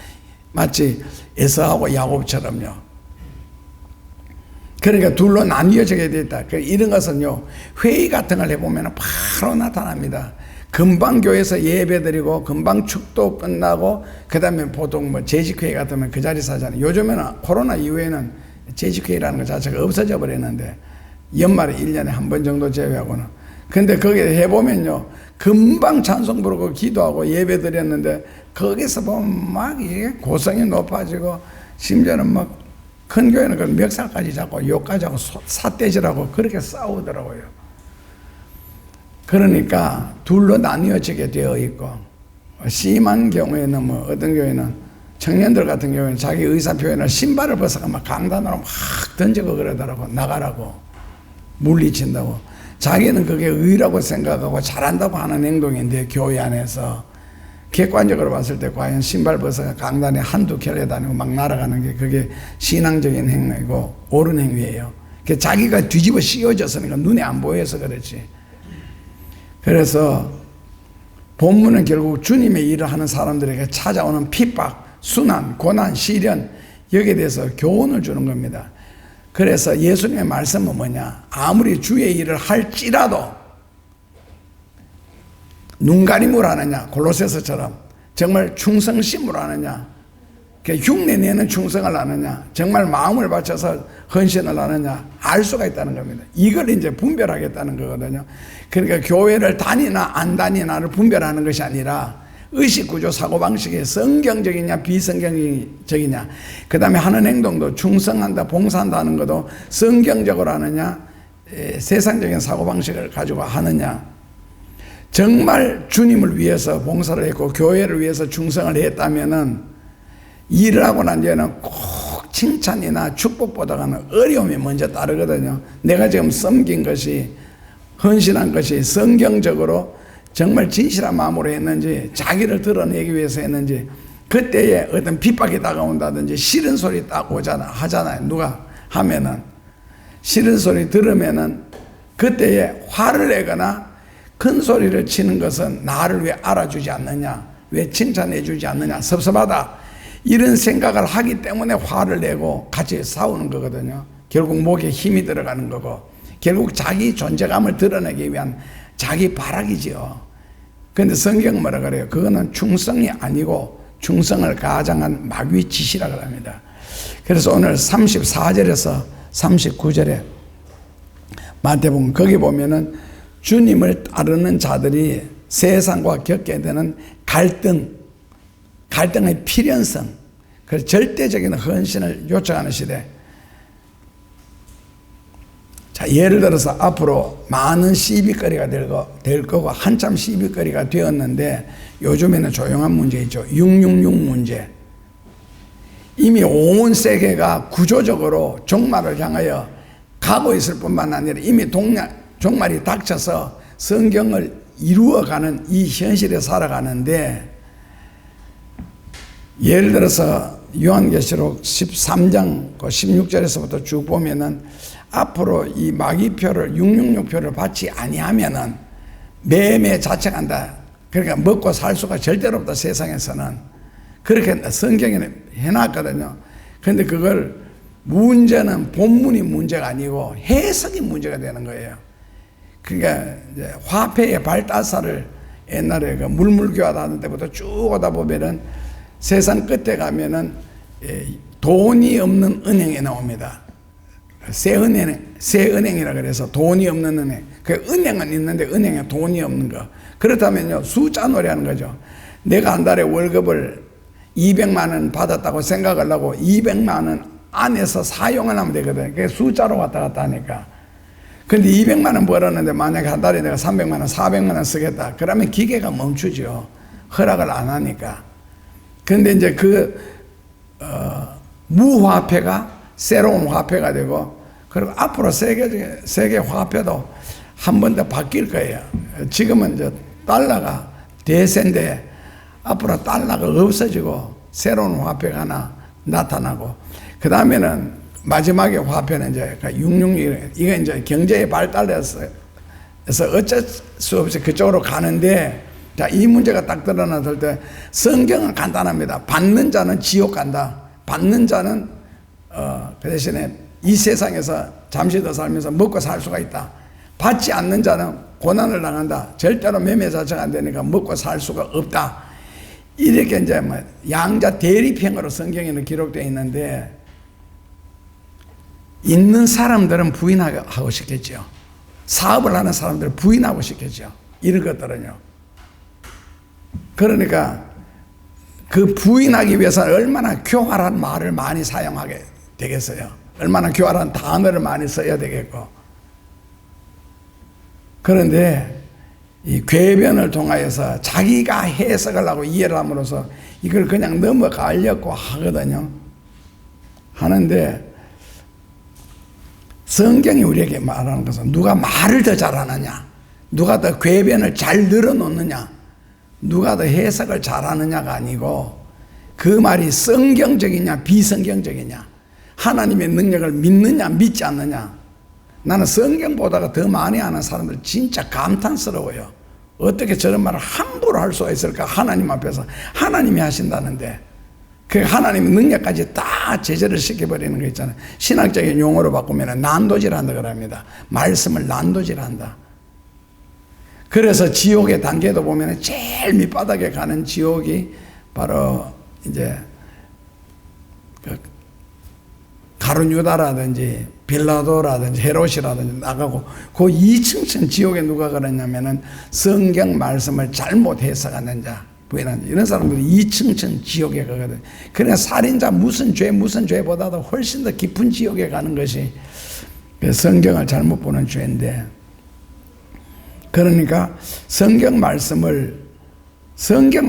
마치 에서하고 야곱처럼요. 그러니까 둘로 나뉘어지게 되어 있다. 이런 것은요, 회의 같은 걸 해보면 바로 나타납니다. 금방 교회에서 예배드리고 금방 축도 끝나고 그 다음에 보통 뭐 재직회의 같으면 그 자리에서 하잖아요. 요즘에는 코로나 이후에는 재직회의라는 것 자체가 없어져 버렸는데 연말에 1년에 한 번 정도 제외하고는. 근데 거기 해보면요, 금방 찬송 부르고 기도하고 예배 드렸는데 거기서 보면 막 이게 고성이 높아지고 심지어는 막 큰 교회는 그 멱살까지 잡고 욕까지 하고 삿대질하고 그렇게 싸우더라고요. 그러니까 둘로 나뉘어지게 되어 있고, 심한 경우에는 뭐 어떤 교회는 청년들 같은 경우에는 자기 의사 표현을 신발을 벗어가 막 강단으로 막 던지고 그러더라고. 나가라고 물리친다고. 자기는 그게 의라고 생각하고 잘한다고 하는 행동인데 교회 안에서 객관적으로 봤을 때 과연 신발 벗어가 강단에 한두 켤레 다니고 막 날아가는 게 그게 신앙적인 행위고 옳은 행위예요. 자기가 뒤집어 씌워졌으니까 눈에 안 보여서 그렇지. 그래서 본문은 결국 주님의 일을 하는 사람들에게 찾아오는 핍박, 순환, 고난, 시련 여기에 대해서 교훈을 주는 겁니다. 그래서 예수님의 말씀은 뭐냐? 아무리 주의 일을 할지라도 눈가림으로 하느냐, 골로새서처럼 정말 충성심으로 하느냐, 흉내내는 충성을 하느냐, 정말 마음을 바쳐서 헌신을 하느냐 알 수가 있다는 겁니다. 이걸 이제 분별하겠다는 거거든요. 그러니까 교회를 다니나 안 다니나를 분별하는 것이 아니라 의식구조 사고방식이 성경적이냐 비성경적이냐, 그 다음에 하는 행동도 충성한다 봉사한다 하는 것도 성경적으로 하느냐 세상적인 사고방식을 가지고 하느냐, 정말 주님을 위해서 봉사를 했고 교회를 위해서 충성을 했다면은 일을 하고 난 뒤에는 꼭 칭찬이나 축복보다는 어려움이 먼저 따르거든요. 내가 지금 섬긴 것이, 헌신한 것이 성경적으로 정말 진실한 마음으로 했는지, 자기를 드러내기 위해서 했는지, 그때에 어떤 핍박이 다가온다든지 싫은 소리 딱 하잖아요. 누가 하면은 싫은 소리 들으면은 그때에 화를 내거나 큰 소리를 치는 것은 나를 왜 알아주지 않느냐, 왜 칭찬해 주지 않느냐, 섭섭하다 이런 생각을 하기 때문에 화를 내고 같이 싸우는 거거든요. 결국 목에 힘이 들어가는 거고, 결국 자기 존재감을 드러내기 위한 자기 발악이지요. 그런데 성경 뭐라 그래요? 그거는 충성이 아니고 충성을 가장한 마귀의 짓이라고 합니다. 그래서 오늘 34절에서 39절에 마태복음 거기 보면은 주님을 따르는 자들이 세상과 겪게 되는 갈등의 필연성, 그 절대적인 헌신을 요청하는 시대. 자, 예를 들어서 앞으로 많은 시비거리가 될 거고 한참 시비거리가 되었는데 요즘에는 조용한 문제 있죠. 666 문제. 이미 온 세계가 구조적으로 종말을 향하여 가고 있을 뿐만 아니라 이미 종말이 닥쳐서 성경을 이루어가는 이 현실에 살아가는데, 예를 들어서 요한계시록 13장 16절에서부터 쭉 보면은 앞으로 이 마귀표를 666표를 받지 아니하면은 매매 자책한다. 그러니까 먹고 살 수가 절대로 없다, 세상에서는. 그렇게 성경에는 해놨거든요. 그런데 그걸 문제는 본문이 문제가 아니고 해석이 문제가 되는 거예요. 그러니까 이제 화폐의 발달사를 옛날에 그 물물교환 하는 때부터 쭉 오다 보면은 세상 끝에 가면은 돈이 없는 은행이 나옵니다. 새 은행이라 그래서 돈이 없는 은행. 그 은행은 있는데 은행에 돈이 없는 거. 그렇다면요, 숫자 놀이하는 거죠. 내가 한 달에 월급을 200만 원 받았다고 생각을 하고 200만 원 안에서 사용을 하면 되거든요. 그게 숫자로 왔다 갔다 하니까. 근데 200만 원 벌었는데 만약에 한 달에 내가 300만 원, 400만 원 쓰겠다. 그러면 기계가 멈추죠. 허락을 안 하니까. 근데 이제 무화폐가 새로운 화폐가 되고, 그리고 앞으로 세계 화폐도 한 번 더 바뀔 거예요. 지금은 이제 달러가 대세인데 앞으로 달러가 없어지고 새로운 화폐가 하나 나타나고, 그 다음에는 마지막에 화폐는 이제 666, 이게 이제 경제의 발달에서 어쩔 수 없이 그쪽으로 가는데, 자, 이 문제가 딱 드러났을 때 성경은 간단합니다. 받는 자는 지옥 간다. 받는 자는 그 대신에 이 세상에서 잠시 더 살면서 먹고 살 수가 있다. 받지 않는 자는 고난을 당한다. 절대로 매매 자체가 안 되니까 먹고 살 수가 없다. 이렇게 이제 뭐 양자 대립형으로 성경에는 기록되어 있는데, 있는 사람들은 부인하고 싶겠죠. 사업을 하는 사람들은 부인하고 싶겠죠. 이런 것들은요. 그러니까 그 부인하기 위해서는 얼마나 교활한 말을 많이 사용하게 되겠어요. 얼마나 교활한 단어를 많이 써야 되겠고. 그런데 이 궤변을 통하여서 자기가 해석을 하고 이해를 함으로써 이걸 그냥 넘어가려고 하거든요. 하는데 성경이 우리에게 말하는 것은 누가 말을 더 잘하느냐, 누가 더 궤변을 잘 늘어놓느냐, 누가 더 해석을 잘하느냐가 아니고 그 말이 성경적이냐 비성경적이냐, 하나님의 능력을 믿느냐 믿지 않느냐. 나는 성경보다가 더 많이 아는 사람들 진짜 감탄스러워요. 어떻게 저런 말을 함부로 할 수가 있을까? 하나님 앞에서 하나님이 하신다는데 그 하나님의 능력까지 다 제재를 시켜버리는 거 있잖아요. 신학적인 용어로 바꾸면 난도질한다 그럽니다. 말씀을 난도질한다. 그래서 지옥의 단계도 보면 제일 밑바닥에 가는 지옥이 바로 이제 그 가룟 유다라든지 빌라도라든지 헤롯이라든지 나가고, 그 2층층 지옥에 누가 그러냐면은 성경 말씀을 잘못 해석하는 자, 부인하는 자, 이런 사람들이 2층층 지옥에 가거든. 그러니까 살인자 무슨 죄보다도 훨씬 더 깊은 지옥에 가는 것이 성경을 잘못 보는 죄인데, 그러니까 성경은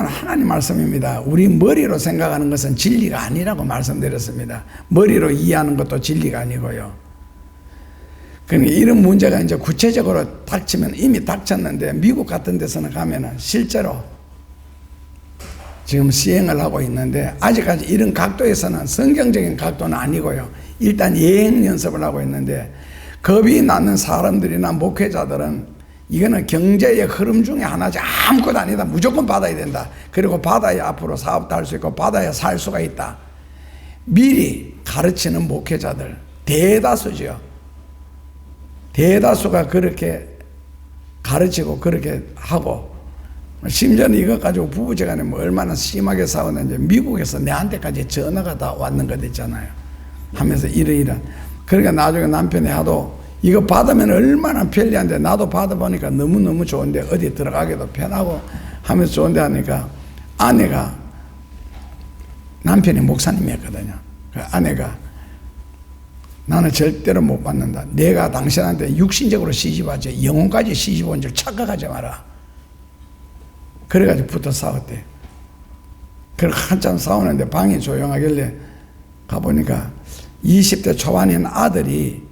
하나님 말씀입니다. 우리 머리로 생각하는 것은 진리가 아니라고 말씀드렸습니다. 머리로 이해하는 것도 진리가 아니고요. 그러니까 이런 문제가 이제 구체적으로 닥치면 이미 닥쳤는데, 미국 같은 데서는 가면은 실제로 지금 시행을 하고 있는데, 아직까지 이런 각도에서는 성경적인 각도는 아니고요. 일단 예행 연습을 하고 있는데, 겁이 나는 사람들이나 목회자들은 이거는 경제의 흐름 중에 하나지 아무것도 아니다. 무조건 받아야 된다. 그리고 받아야 앞으로 사업도 할 수 있고 받아야 살 수가 있다. 미리 가르치는 목회자들 대다수죠. 대다수가 그렇게 가르치고 그렇게 하고, 심지어는 이것 가지고 부부지간에 뭐 얼마나 심하게 싸웠는지 미국에서 내한테까지 전화가 다 왔는 것 있잖아요. 하면서 이러이러한. 그러니까 나중에 남편이 하도 이거 받으면 얼마나 편리한데, 나도 받아보니까 너무너무 좋은데 어디 들어가기도 편하고 하면서 좋은데 하니까, 아내가, 남편이 목사님이었거든요. 그 아내가 나는 절대로 못 받는다. 내가 당신한테 육신적으로 시집하지 영혼까지 시집온 줄 착각하지 마라. 그래가지고 붙어 싸웠대. 그렇게 한참 싸우는데 방이 조용하길래 가보니까 20대 초반인 아들이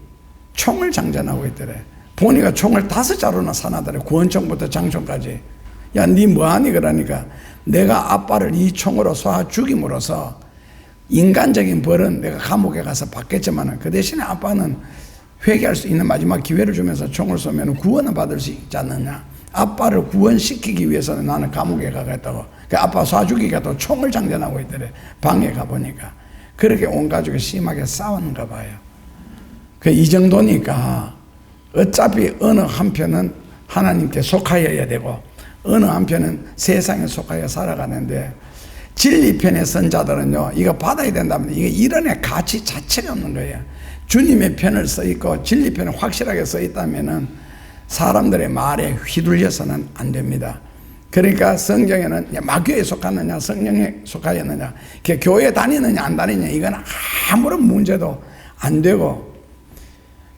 총을 장전하고 있더래. 보니까 총을 5자루나 사놔더래. 구원총부터 장총까지. 야, 니 뭐하니? 그러니까 내가 아빠를 이 총으로 쏴 죽임으로써 인간적인 벌은 내가 감옥에 가서 받겠지만 그 대신에 아빠는 회개할 수 있는 마지막 기회를 주면서 총을 쏘면 구원을 받을 수 있지 않느냐. 아빠를 구원시키기 위해서는 나는 감옥에 가겠다고. 그 아빠 쏴 죽이기가 또 총을 장전하고 있더래. 방에 가보니까. 그렇게 온 가족이 심하게 싸웠는가 봐요. 이 정도니까 어차피 어느 한편은 하나님께 속하여야 되고 어느 한편은 세상에 속하여 살아가는데, 진리편의 선자들은요, 이거 받아야 된다면 이게 이론의 가치 자체가 없는 거예요. 주님의 편을 써 있고 진리편을 확실하게 써 있다면은 사람들의 말에 휘둘려서는 안 됩니다. 그러니까 성경에는 마귀에 속하느냐 성령에 속하였느냐, 교회 다니느냐 안 다니느냐 이건 아무런 문제도 안 되고,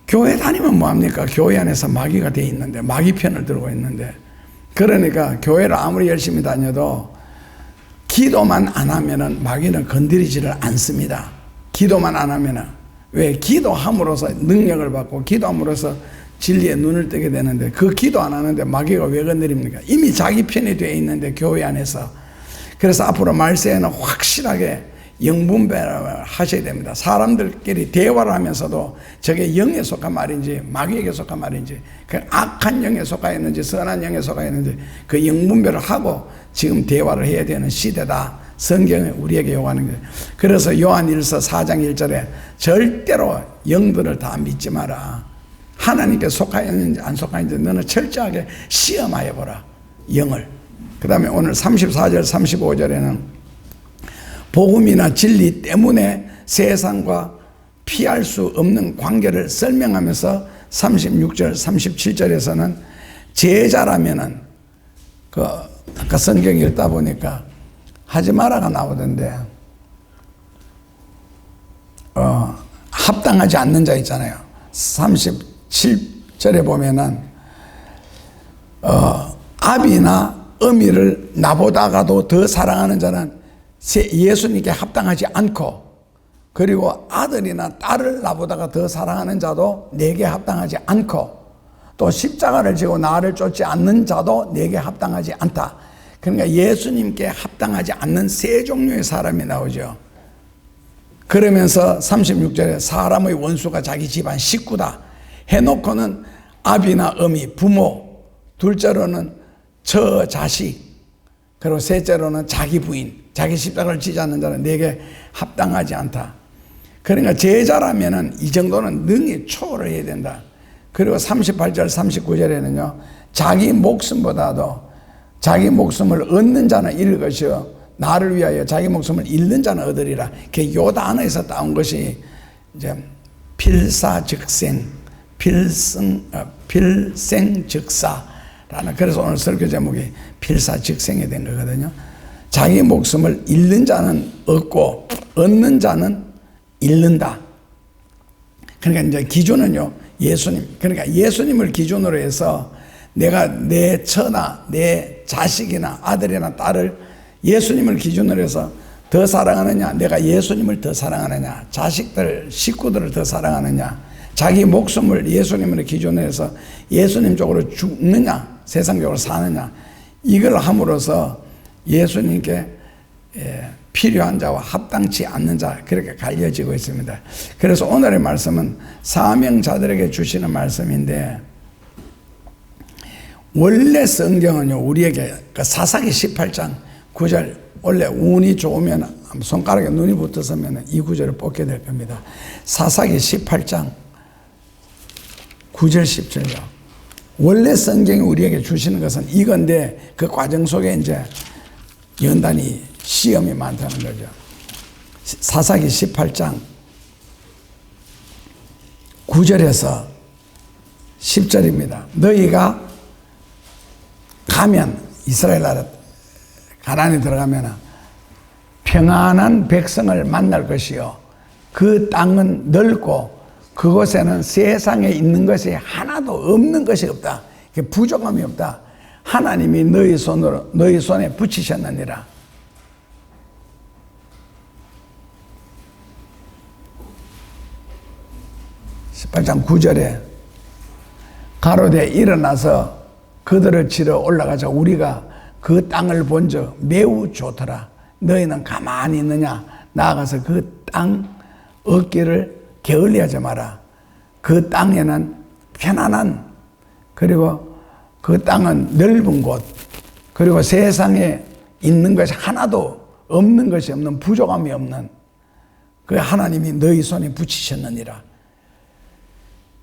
교회 다니면 뭐합니까? 교회 안에서 마귀가 돼 있는데, 마귀 편을 들고 있는데, 그러니까 교회를 아무리 열심히 다녀도 기도만 안 하면은 마귀는 건드리지를 않습니다. 기도만 안 하면은. 왜? 기도함으로써 능력을 받고 기도함으로써 진리에 눈을 뜨게 되는데, 그 기도 안 하는데 마귀가 왜 건드립니까? 이미 자기 편이 되어 있는데 교회 안에서. 그래서 앞으로 말세에는 확실하게 영분별을 하셔야 됩니다. 사람들끼리 대화를 하면서도 저게 영에 속한 말인지 마귀에게 속한 말인지, 그 악한 영에 속하였는지 선한 영에 속하였는지 그 영분별을 하고 지금 대화를 해야 되는 시대다. 성경이 우리에게 요구하는 거예요. 그래서 요한일서 4장 1절에 절대로 영들을 다 믿지 마라. 하나님께 속하였는지 안 속하였는지 너는 철저하게 시험하여 보라. 영을. 그 다음에 오늘 34절 35절에는 복음이나 진리 때문에 세상과 피할 수 없는 관계를 설명하면서 36절 37절에서는 제자라면은 아까 성경 읽다 보니까 하지 마라가 나오던데, 합당하지 않는 자 있잖아요. 37절에 보면은 아비나 어미를 나보다가도 더 사랑하는 자는 예수님께 합당하지 않고, 그리고 아들이나 딸을 나보다가 더 사랑하는 자도 내게 합당하지 않고, 또 십자가를 지고 나를 쫓지 않는 자도 내게 합당하지 않다. 그러니까 예수님께 합당하지 않는 세 종류의 사람이 나오죠. 그러면서 36절에 사람의 원수가 자기 집안 식구다 해놓고는 아비나 어미, 부모, 둘째로는 처 자식, 그리고 셋째로는 자기 부인, 자기 십자가를 지지 않는 자는 내게 합당하지 않다. 그러니까 제자라면은 이 정도는 능히 초월해야 된다. 그리고 38절 39절에는요, 자기 목숨보다도 자기 목숨을 얻는 자는 잃을 것이요 나를 위하여 자기 목숨을 잃는 자는 얻으리라. 요 단어에서 따온 것이 이제 필사즉생, 필생즉사라는, 그래서 오늘 설교 제목이 필사즉생이 된 거거든요. 자기 목숨을 잃는 자는 얻고 얻는 자는 잃는다. 그러니까 이제 기준은요, 예수님. 그러니까 예수님을 기준으로 해서 내가 내 처나 내 자식이나 아들이나 딸을 예수님을 기준으로 해서 더 사랑하느냐, 내가 예수님을 더 사랑하느냐, 자식들, 식구들을 더 사랑하느냐, 자기 목숨을 예수님을 기준으로 해서 예수님 쪽으로 죽느냐, 세상적으로 사느냐, 이걸 함으로써 예수님께 필요한 자와 합당치 않는 자, 그렇게 갈려지고 있습니다. 그래서 오늘의 말씀은 사명자들에게 주시는 말씀인데, 원래 성경은요, 우리에게 사사기 18장 9절, 원래 운이 좋으면 손가락에 눈이 붙었으면 이 구절을 뽑게 될 겁니다. 사사기 18장 9절 10절요. 원래 성경이 우리에게 주시는 것은 이건데 그 과정 속에 이제 연단이 시험이 많다는 거죠. 사사기 18장 9절에서 10절입니다. 너희가 가면 이스라엘 나라 가나안에 들어가면 평안한 백성을 만날 것이요 그 땅은 넓고 그곳에는 세상에 있는 것이 하나도 없는 것이 없다. 부족함이 없다. 하나님이 너희 손에 붙이셨느니라. 18장 9절에 가로되 일어나서 그들을 치러 올라가자. 우리가 그 땅을 본즉 매우 좋더라. 너희는 가만히 있느냐? 나아가서 그 땅 얻기를 게을리하지 마라. 그 땅에는 편안한, 그리고 그 땅은 넓은 곳, 그리고 세상에 있는 것이 하나도 없는 것이 없는, 부족함이 없는 그 하나님이 너희 손에 붙이셨느니라.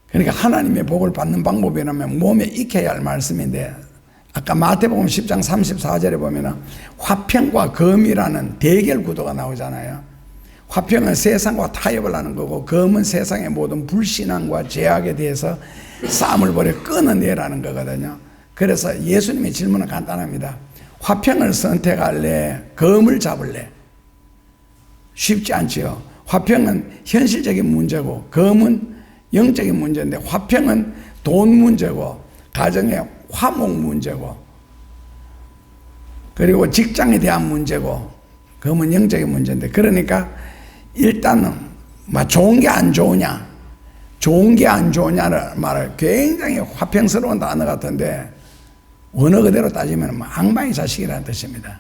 그러니까 하나님의 복을 받는 방법이라면 몸에 익혀야 할 말씀인데, 아까 마태복음 10장 34절에 보면 화평과 검이라는 대결 구도가 나오잖아요. 화평은 세상과 타협을 하는 거고, 검은 세상의 모든 불신앙과 죄악에 대해서 싸움을 벌여 끊어내라는 거거든요. 그래서 예수님의 질문은 간단합니다. 화평을 선택할래? 검을 잡을래? 쉽지 않지요. 화평은 현실적인 문제고, 검은 영적인 문제인데, 화평은 돈 문제고, 가정의 화목 문제고, 그리고 직장에 대한 문제고, 검은 영적인 문제인데, 그러니까 일단은 좋은 게 안 좋으냐, 좋은 게 안 좋으냐를 말을 굉장히 화평스러운 단어 같은데, 언어 그대로 따지면 악마의 자식이라는 뜻입니다.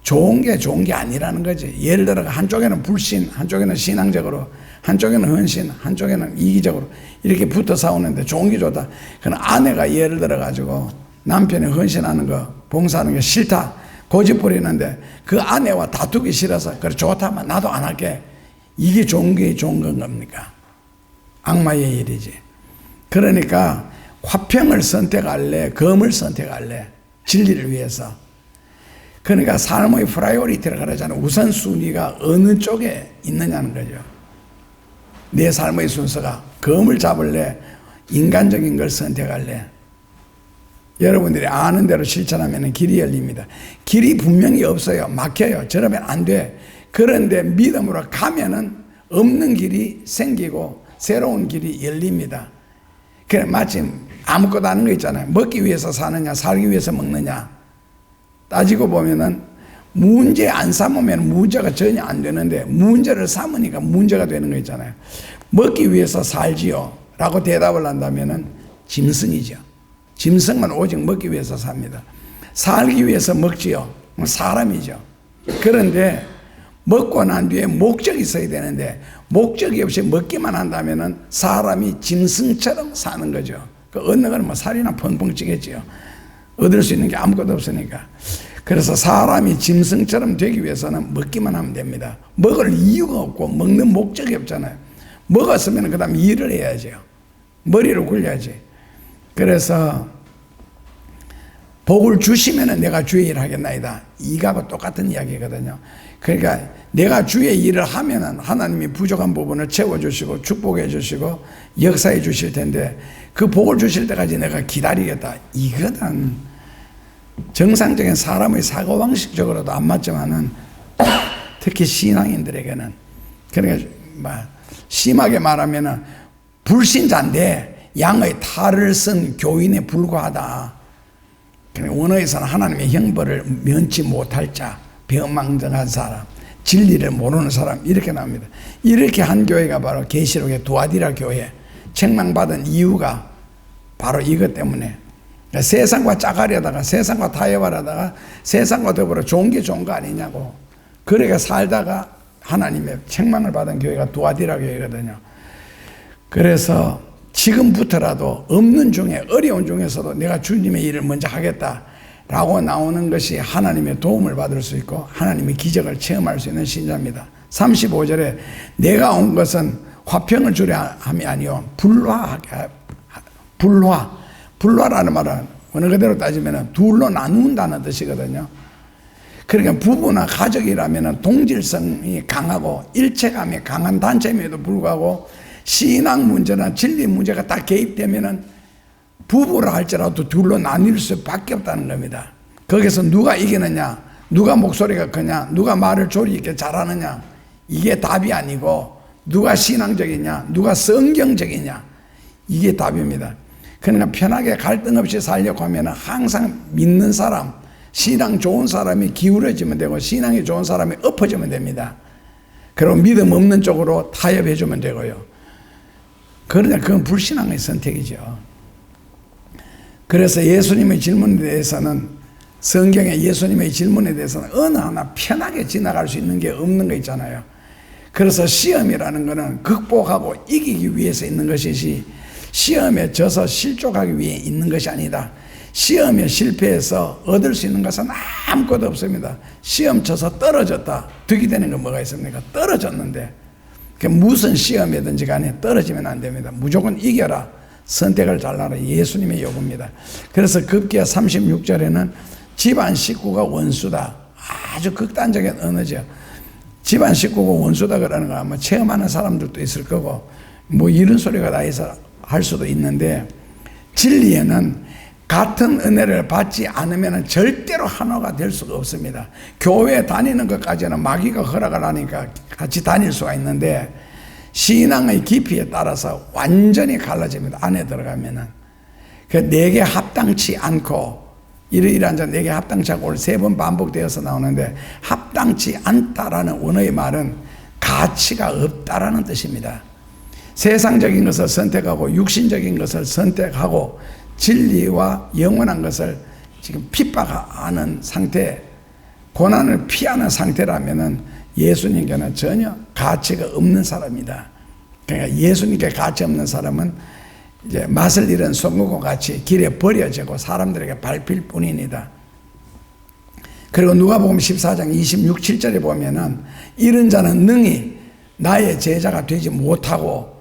좋은 게 아니라는 거지. 예를 들어 한쪽에는 불신, 한쪽에는 신앙적으로, 한쪽에는 헌신, 한쪽에는 이기적으로 이렇게 붙어 싸우는데 좋은 게 좋다. 그럼 아내가 예를 들어 가지고 남편이 헌신하는 거, 봉사하는 게 싫다, 고집 부리는데 그 아내와 다투기 싫어서 그래 좋다면 나도 안 할게. 이게 좋은 건 겁니까? 악마의 일이지. 그러니까 화평을 선택할래? 검을 선택할래? 진리를 위해서. 그러니까 삶의 프라이오리티를 그러잖아요. 우선순위가 어느 쪽에 있느냐는 거죠. 내 삶의 순서가 검을 잡을래? 인간적인 걸 선택할래? 여러분들이 아는 대로 실천하면 길이 열립니다. 길이 분명히 없어요. 막혀요. 저러면 안 돼. 그런데 믿음으로 가면은 없는 길이 생기고 새로운 길이 열립니다. 그래, 마침 아무것도 아는 거 있잖아요. 먹기 위해서 사느냐, 살기 위해서 먹느냐. 따지고 보면은 문제 안 삼으면 문제가 전혀 안 되는데, 문제를 삼으니까 문제가 되는 거 있잖아요. 먹기 위해서 살지요 라고 대답을 한다면은 짐승이죠. 짐승은 오직 먹기 위해서 삽니다. 살기 위해서 먹지요, 사람이죠. 그런데 먹고 난 뒤에 목적이 있어야 되는데, 목적이 없이 먹기만 한다면은 사람이 짐승처럼 사는 거죠. 그 얻는 건 살이나 펑펑 찌겠지요. 얻을 수 있는 게 아무것도 없으니까. 그래서 사람이 짐승처럼 되기 위해서는 먹기만 하면 됩니다. 먹을 이유가 없고 먹는 목적이 없잖아요. 먹었으면 그 다음 일을 해야죠. 머리를 굴려야지. 그래서 복을 주시면 내가 주의 일을 하겠나이다. 이거하고 똑같은 이야기거든요. 그러니까 내가 주의 일을 하면은 하나님이 부족한 부분을 채워주시고 축복해 주시고 역사해 주실 텐데, 그 복을 주실 때까지 내가 기다리겠다. 이거는 정상적인 사람의 사고방식적으로도 안 맞지만은 특히 신앙인들에게는, 그러니까 심하게 말하면은 불신자인데 양의 탈을 쓴 교인에 불과하다. 원어에서는 하나님의 형벌을 면치 못할 자, 배은망덕한 사람, 진리를 모르는 사람, 이렇게 나옵니다. 이렇게 한 교회가 바로 계시록의 두아디라 교회. 책망받은 이유가 바로 이것 때문에, 세상과 짜가려다가, 세상과 타협하려다가 세상과 더불어 좋은 게 좋은 거 아니냐고, 그렇게 살다가 하나님의 책망을 받은 교회가 두아디라 교회거든요. 그래서 지금부터라도 없는 중에, 어려운 중에서도 내가 주님의 일을 먼저 하겠다라고 나오는 것이 하나님의 도움을 받을 수 있고 하나님의 기적을 체험할 수 있는 신자입니다. 35절에 내가 온 것은 화평을 주려 함이 아니요 불화라는 말은 어느 그대로 따지면 둘로 나눈다는 뜻이거든요. 그러니까 부부나 가족이라면 동질성이 강하고 일체감이 강한 단체임에도 불구하고 신앙 문제나 진리 문제가 딱 개입되면 부부라 할지라도 둘로 나뉠 수밖에 없다는 겁니다. 거기서 누가 이기느냐, 누가 목소리가 크냐, 누가 말을 조리 있게 잘하느냐, 이게 답이 아니고 누가 신앙적이냐, 누가 성경적이냐, 이게 답입니다. 그러니까 편하게 갈등 없이 살려고 하면 항상 믿는 사람, 신앙 좋은 사람이 기울어지면 되고 신앙이 좋은 사람이 엎어지면 됩니다. 그리고 믿음 없는 쪽으로 타협해 주면 되고요. 그러나 그건 불신앙의 선택이죠. 그래서 예수님의 질문에 대해서는, 성경의 예수님의 질문에 대해서는 어느 하나 편하게 지나갈 수 있는 게 없는 거 있잖아요. 그래서 시험이라는 것은 극복하고 이기기 위해서 있는 것이지 시험에 져서 실족하기 위해 있는 것이 아니다. 시험에 실패해서 얻을 수 있는 것은 아무것도 없습니다. 시험 쳐서 떨어졌다. 득이 되는 건 뭐가 있습니까? 떨어졌는데 무슨 시험이든지 간에 떨어지면 안 됩니다. 무조건 이겨라. 선택을 잘하라. 예수님의 요구입니다. 그래서 급기야 36절에는 집안 식구가 원수다. 아주 극단적인 언어죠. 집안 식구가 원수다 그러는 거 아마 체험하는 사람들도 있을 거고 뭐 이런 소리가 나서 할 수도 있는데, 진리에는 같은 은혜를 받지 않으면 절대로 하나가 될 수가 없습니다. 교회 다니는 것까지는 마귀가 허락을 하니까 같이 다닐 수가 있는데 신앙의 깊이에 따라서 완전히 갈라집니다. 안에 들어가면은. 그 내게 합당치 않고 이러이러한 자 내게 합당치 않고 오늘 3번 반복되어서 나오는데, 합당치 않다라는 원어의 말은 가치가 없다라는 뜻입니다. 세상적인 것을 선택하고 육신적인 것을 선택하고 진리와 영원한 것을 지금 핍박하는 상태, 고난을 피하는 상태라면은 예수님께는 전혀 가치가 없는 사람이다. 그러니까 예수님께 가치 없는 사람은 이제 맛을 잃은 송곳과 같이 길에 버려지고 사람들에게 밟힐 뿐입니다. 그리고 누가복음 14장 26, 7절에 보면은 이런 자는 능히 나의 제자가 되지 못하고,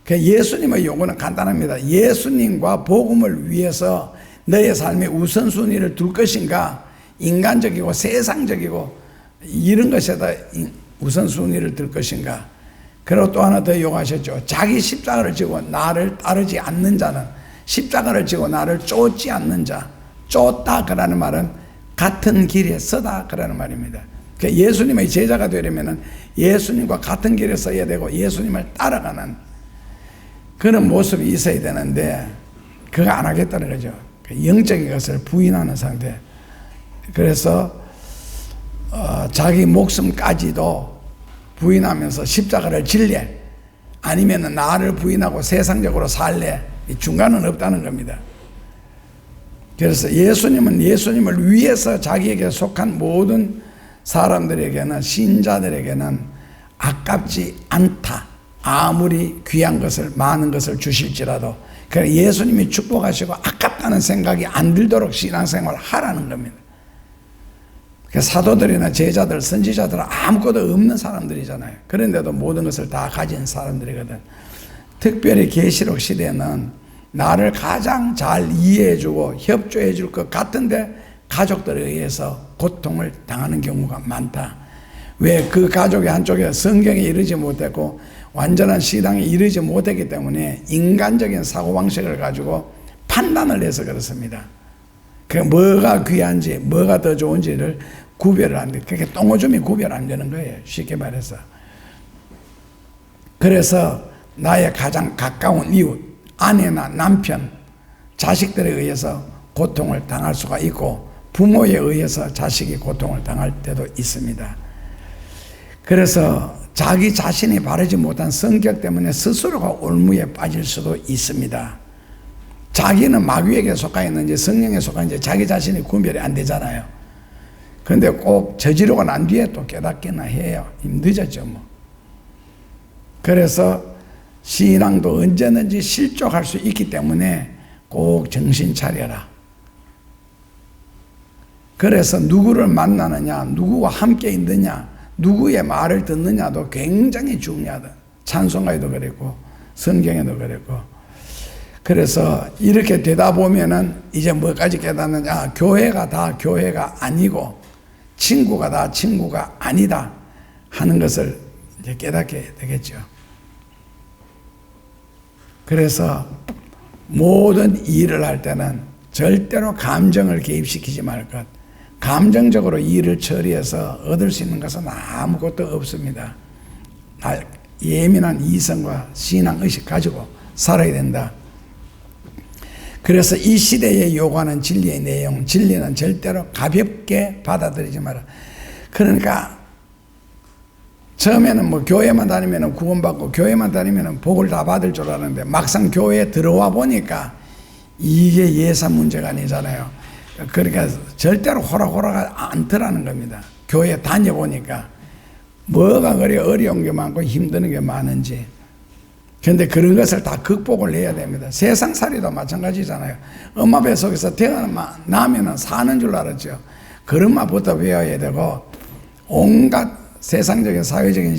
예수님의 요구는 간단합니다. 예수님과 복음을 위해서 너의 삶의 우선순위를 둘 것인가, 인간적이고 세상적이고 이런 것에다 우선순위를 둘 것인가. 그리고 또 하나 더 요구하셨죠. 자기 십자가를 지고 나를 따르지 않는 자는, 십자가를 지고 나를 쫓지 않는 자, 쫓다 그라는 말은 같은 길에 서다 그라는 말입니다. 예수님의 제자가 되려면 예수님과 같은 길에 서야 되고 예수님을 따라가는 그런 모습이 있어야 되는데 그거 안 하겠다는 거죠. 영적인 것을 부인하는 상태. 그래서 자기 목숨까지도 부인하면서 십자가를 질래, 아니면 나를 부인하고 세상적으로 살래, 이 중간은 없다는 겁니다. 그래서 예수님은 예수님을 위해서 자기에게 속한 모든 사람들에게는, 신자들에게는 아깝지 않다. 아무리 귀한 것을, 많은 것을 주실지라도. 그러니까 예수님이 축복하시고 아깝다는 생각이 안 들도록 신앙생활을 하라는 겁니다. 그러니까 사도들이나 제자들, 선지자들은 아무것도 없는 사람들이잖아요. 그런데도 모든 것을 다 가진 사람들이거든. 특별히 계시록 시대는 나를 가장 잘 이해해주고 협조해줄 것 같은데 가족들에 의해서 고통을 당하는 경우가 많다. 왜? 그 가족의 한쪽에 성경에 이르지 못했고 완전한 신앙에 이르지 못했기 때문에 인간적인 사고방식을 가지고 판단을 해서 그렇습니다. 그 뭐가 귀한지 뭐가 더 좋은지를 구별을 안 돼. 그게 똥오줌이 구별 안 되는 거예요. 쉽게 말해서. 그래서 나의 가장 가까운 이웃, 아내나 남편, 자식들에 의해서 고통을 당할 수가 있고 부모에 의해서 자식이 고통을 당할 때도 있습니다. 그래서 자기 자신이 바르지 못한 성격 때문에 스스로가 올무에 빠질 수도 있습니다. 자기는 마귀에게 속하 있는지 성령에 속하 있는지 자기 자신이 구별이 안 되잖아요. 그런데 꼭 저지르고 난 뒤에 또 깨닫기나 해요. 늦었죠 뭐. 그래서 신앙도 언제든지 실족할 수 있기 때문에 꼭 정신 차려라. 그래서 누구를 만나느냐, 누구와 함께 있느냐, 누구의 말을 듣느냐도 굉장히 중요하다. 찬송가에도 그랬고 성경에도 그랬고. 그래서 이렇게 되다 보면은 이제 뭐까지 깨닫느냐? 교회가 다 교회가 아니고 친구가 다 친구가 아니다 하는 것을 이제 깨닫게 되겠죠. 그래서 모든 일을 할 때는 절대로 감정을 개입시키지 말 것. 감정적으로 일을 처리해서 얻을 수 있는 것은 아무것도 없습니다. 예민한 이성과 신앙의식 가지고 살아야 된다. 그래서 이 시대에 요구하는 진리의 내용, 진리는 절대로 가볍게 받아들이지 마라. 그러니까 처음에는 뭐 교회만 다니면 구원받고 교회만 다니면 복을 다 받을 줄 알았는데 막상 교회에 들어와 보니까 이게 예산 문제가 아니잖아요. 그러니까 절대로 호락호락 않더라는 겁니다. 교회 다녀보니까 뭐가 그리 어려운 게 많고 힘드는 게 많은지. 그런데 그런 것을 다 극복을 해야 됩니다. 세상살이도 마찬가지잖아요. 엄마 뱃속에서 태어나면 사는 줄 알았죠. 그것만부터 배워야 되고 온갖 세상적인 사회적인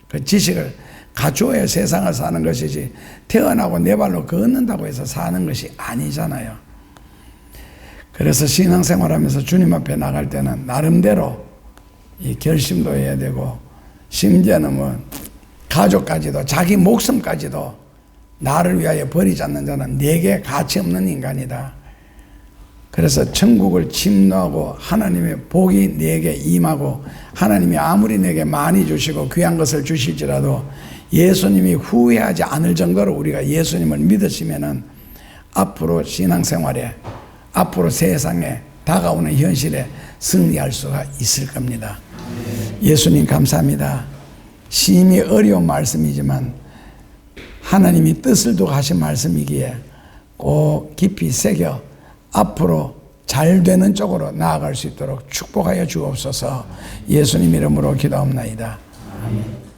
그 지식을 갖추어야 세상을 사는 것이지 태어나고 내 발로 걷는다고 해서 사는 것이 아니잖아요. 그래서 신앙생활하면서 주님 앞에 나갈 때는 나름대로 이 결심도 해야 되고 심지어는 뭐 가족까지도 자기 목숨까지도 나를 위하여 버리지 않는 자는 내게 가치 없는 인간이다. 그래서 천국을 침노하고 하나님의 복이 내게 임하고 하나님이 아무리 내게 많이 주시고 귀한 것을 주실지라도 예수님이 후회하지 않을 정도로 우리가 예수님을 믿으시면은 앞으로 신앙생활에 앞으로 세상에 다가오는 현실에 승리할 수가 있을 겁니다. 예수님 감사합니다. 심히 어려운 말씀이지만 하나님이 뜻을 두고 하신 말씀이기에 꼭 깊이 새겨 앞으로 잘 되는 쪽으로 나아갈 수 있도록 축복하여 주옵소서. 예수님 이름으로 기도합나이다. 아멘.